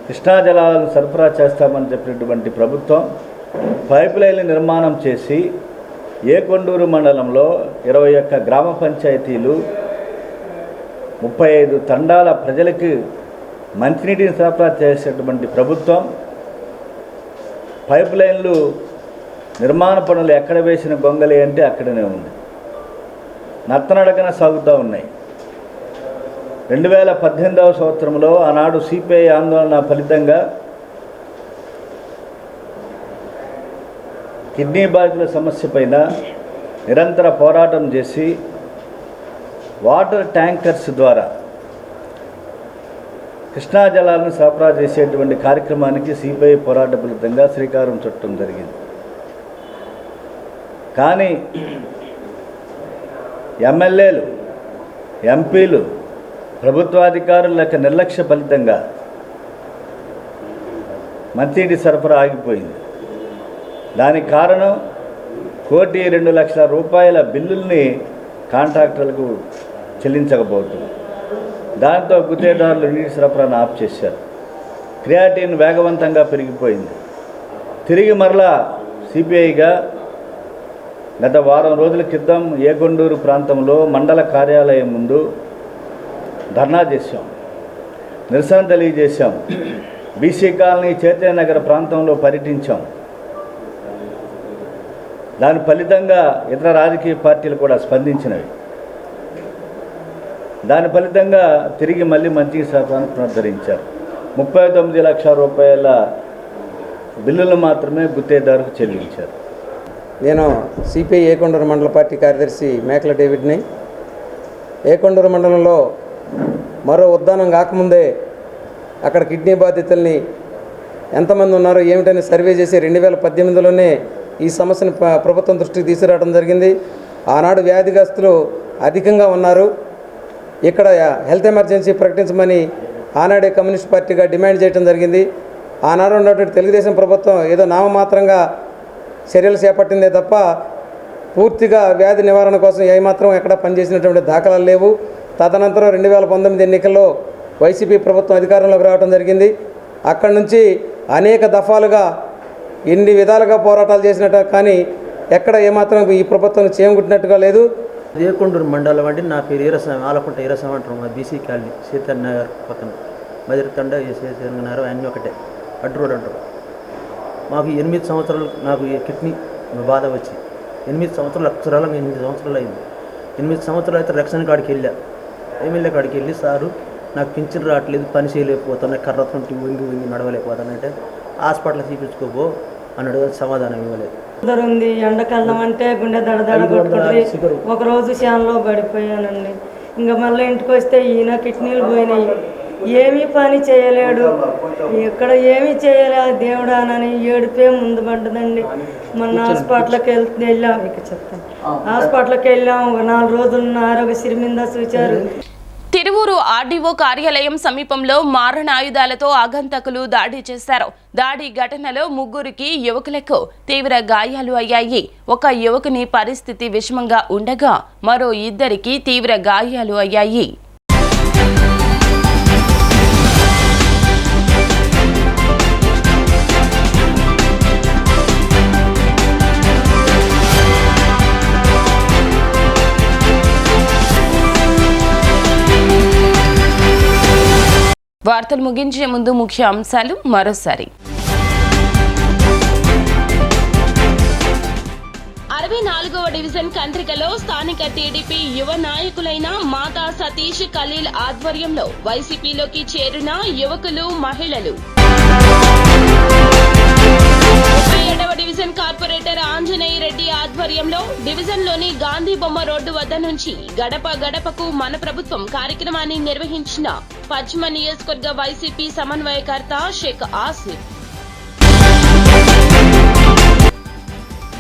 కృష్ణా జలాలను సరఫరా చేస్తామని చెప్పినటువంటి ప్రభుత్వం పైప్ లైన్ల నిర్మాణం చేసి ఏకొండూరు మండలంలో 21 గ్రామ పంచాయతీలు 35 తండాల ప్రజలకు మంచినీటిని సరఫరా చేసేటువంటి ప్రభుత్వం పైప్ లైన్లు నిర్మాణ పనులు ఎక్కడ వేసిన గొంగలి అంటే అక్కడనే ఉంది. నత్తనడకన సాగుతూ ఉన్నాయి. 2018వ సంవత్సరంలో ఆనాడు సిపిఐ ఆందోళన ఫలితంగా కిడ్నీ బాధితుల సమస్య పైన నిరంతర పోరాటం చేసి వాటర్ ట్యాంకర్స్ ద్వారా కృష్ణా జలాలను సరఫరా చేసేటువంటి కార్యక్రమానికి సిపిఐ పోరాట ఫలితంగా శ్రీకారం చుట్టడం జరిగింది. కానీ ఎమ్మెల్యేలు, ఎంపీలు, ప్రభుత్వాధికారుల యొక్క నిర్లక్ష్య ఫలితంగా మంచినీటి సరఫరా ఆగిపోయింది. దానికి కారణం 1,02,00,000 రూపాయల బిల్లుల్ని కాంట్రాక్టర్లకు చెల్లించకపోవటం. దాంతో గుత్తేదారులు నీటి సరఫరాను ఆఫ్ చేశారు. క్రియాటిన్ వేగవంతంగా పెరిగిపోయింది. తిరిగి మరలా సిపిఐగా గత వారం రోజుల క్రితం ఏకొండూరు ప్రాంతంలో మండల కార్యాలయం ముందు ధర్నా చేశాం, నిరసన తెలియజేశాం. బీసీ కాలనీ చైతన్యనగర్ ప్రాంతంలో పర్యటించాం. దాని ఫలితంగా ఇతర రాజకీయ పార్టీలు కూడా స్పందించినవి. దాని ఫలితంగా తిరిగి మళ్ళీ మంచి సరఫరాను పునరుద్ధరించారు. 39 లక్షల రూపాయల బిల్లులు మాత్రమే గుత్తేదారుకు చెల్లించారు. నేను సిపిఐ ఏకొండూరు మండల పార్టీ కార్యదర్శి మేకల డేవిడ్ని. ఏకొండూరు మండలంలో మరో ఉద్దానం కాకముందే అక్కడ కిడ్నీ బాధితుల్ని ఎంతమంది ఉన్నారో ఏమిటని సర్వే చేసి 2018లోనే ఈ సమస్యను ప్రభుత్వం దృష్టికి తీసుకురావడం జరిగింది. ఆనాడు వ్యాధిగ్రస్తులు అధికంగా ఉన్నారు. ఇక్కడ హెల్త్ ఎమర్జెన్సీ ప్రకటించమని ఆనాడే కమ్యూనిస్ట్ పార్టీగా డిమాండ్ చేయడం జరిగింది. ఆనాడు ఉన్నటువంటి తెలుగుదేశం ప్రభుత్వం ఏదో నామమాత్రంగా చర్యలు చేపట్టిందే తప్ప పూర్తిగా వ్యాధి నివారణ కోసం ఏమాత్రం ఎక్కడ పనిచేసినటువంటి దాఖలాలు లేవు. తదనంతరం 2019 ఎన్నికల్లో వైసీపీ ప్రభుత్వం అధికారంలోకి రావడం జరిగింది. అక్కడి నుంచి అనేక దఫాలుగా ఎన్ని విధాలుగా పోరాటాలు చేసినట్టు కానీ ఎక్కడ ఏమాత్రం ఈ ప్రభుత్వం చేయగుట్టినట్టుగా లేదు. ఏకొండూరు మండలం అంటే నా పేరు ఈరస్వామి, ఆలకుంట ఈరస్వామి అంటారు. మా బీసీ కాలనీ సీతన్ నగర్ పక్కన మదిరితండ నగర్ అన్నీ ఒకటే, అడ్డు రోడ్ అంటారు. మాకు 8 సంవత్సరాలు నాకు ఈ కిడ్నీ బాధ వచ్చి 8 సంవత్సరాలు అక్షరాలు 8 సంవత్సరాలు అయింది. 8 సంవత్సరాలు అయితే రక్షణ కాడికి వెళ్ళా. ఎమ్మెల్యే కాడికి వెళ్ళి సారు నాకు పింఛన్ రావట్లేదు, పని చేయలేకపోతున్నా, కర్రతోటి వంగి నడవలేకపోతానంటే హాస్పిటల్ చూపించుకోబో అన్నాడు. సమాధానం ఇవ్వలేదు. ఉంది ఎండకాలం అంటే గుండె దడదడ కొట్టుకుంటుంది. ఒకరోజు శాన్లో పడిపోయానండి. ఇంకా మళ్ళీ ఇంటికి వస్తే ఈయన కిడ్నీలు పోయినాయి. ఏమీ పని చేయలేడు, ఇక్కడ ఏమీ చేయలేదు దేవుడానని ఏడుపే ముందు పడ్డదండి. మొన్న హాస్పిటల్కి వెళ్ళాం, ఇక చెప్తాను. హాస్పిటల్కి వెళ్ళాం. 4 రోజులు ఆరోగ్యశ్రీ మీద చూచారు. తిరువూరు ఆర్డీఓ కార్యాలయం సమీపంలో మారణాయుధాలతో ఆగంతకులు దాడి చేశారు. దాడి ఘటనలో 3 యువకులకు తీవ్ర గాయాలు అయ్యాయి. ఒక యువకుని పరిస్థితి విషమంగా ఉండగా మరో 2 తీవ్ర గాయాలు అయ్యాయి. వార్తలు ముగించే ముందు ముఖ్య అంశాలు మరోసారి. 64వ డివిజన్ కండ్రికలో స్థానిక టీడీపీ యువ నాయకులైన మాతా సతీష్ ఖలీల్ ఆధ్వర్యంలో వైసీపీలోకి చేరిన యువకులు మహిళలు. 37వ డివిజన్ కార్పొరేటర్ ఆంజనేయ రెడ్డి ఆధ్వర్యంలో డివిజన్లోని గాంధీ బొమ్మ రోడ్డు వద్ద నుంచి గడప గడపకు మన ప్రభుత్వం కార్యక్రమాన్ని నిర్వహించిన పశ్చిమ నియోజకవర్గ వైసీపీ సమన్వయకర్త షేక్ ఆసిఫ్.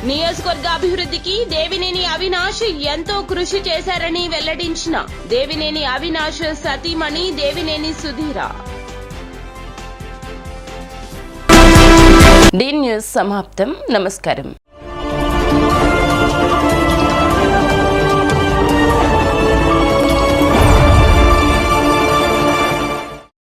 నియోజకవర్గ అభివృద్ధికి దేవినేని అవినాష్ ఎంతో కృషి చేశారని వెల్లడించిన దేవినేని అవినాష్ సతీమణి దేవినేని సుధీర. డి న్యూస్ సమాప్తం. నమస్కారం.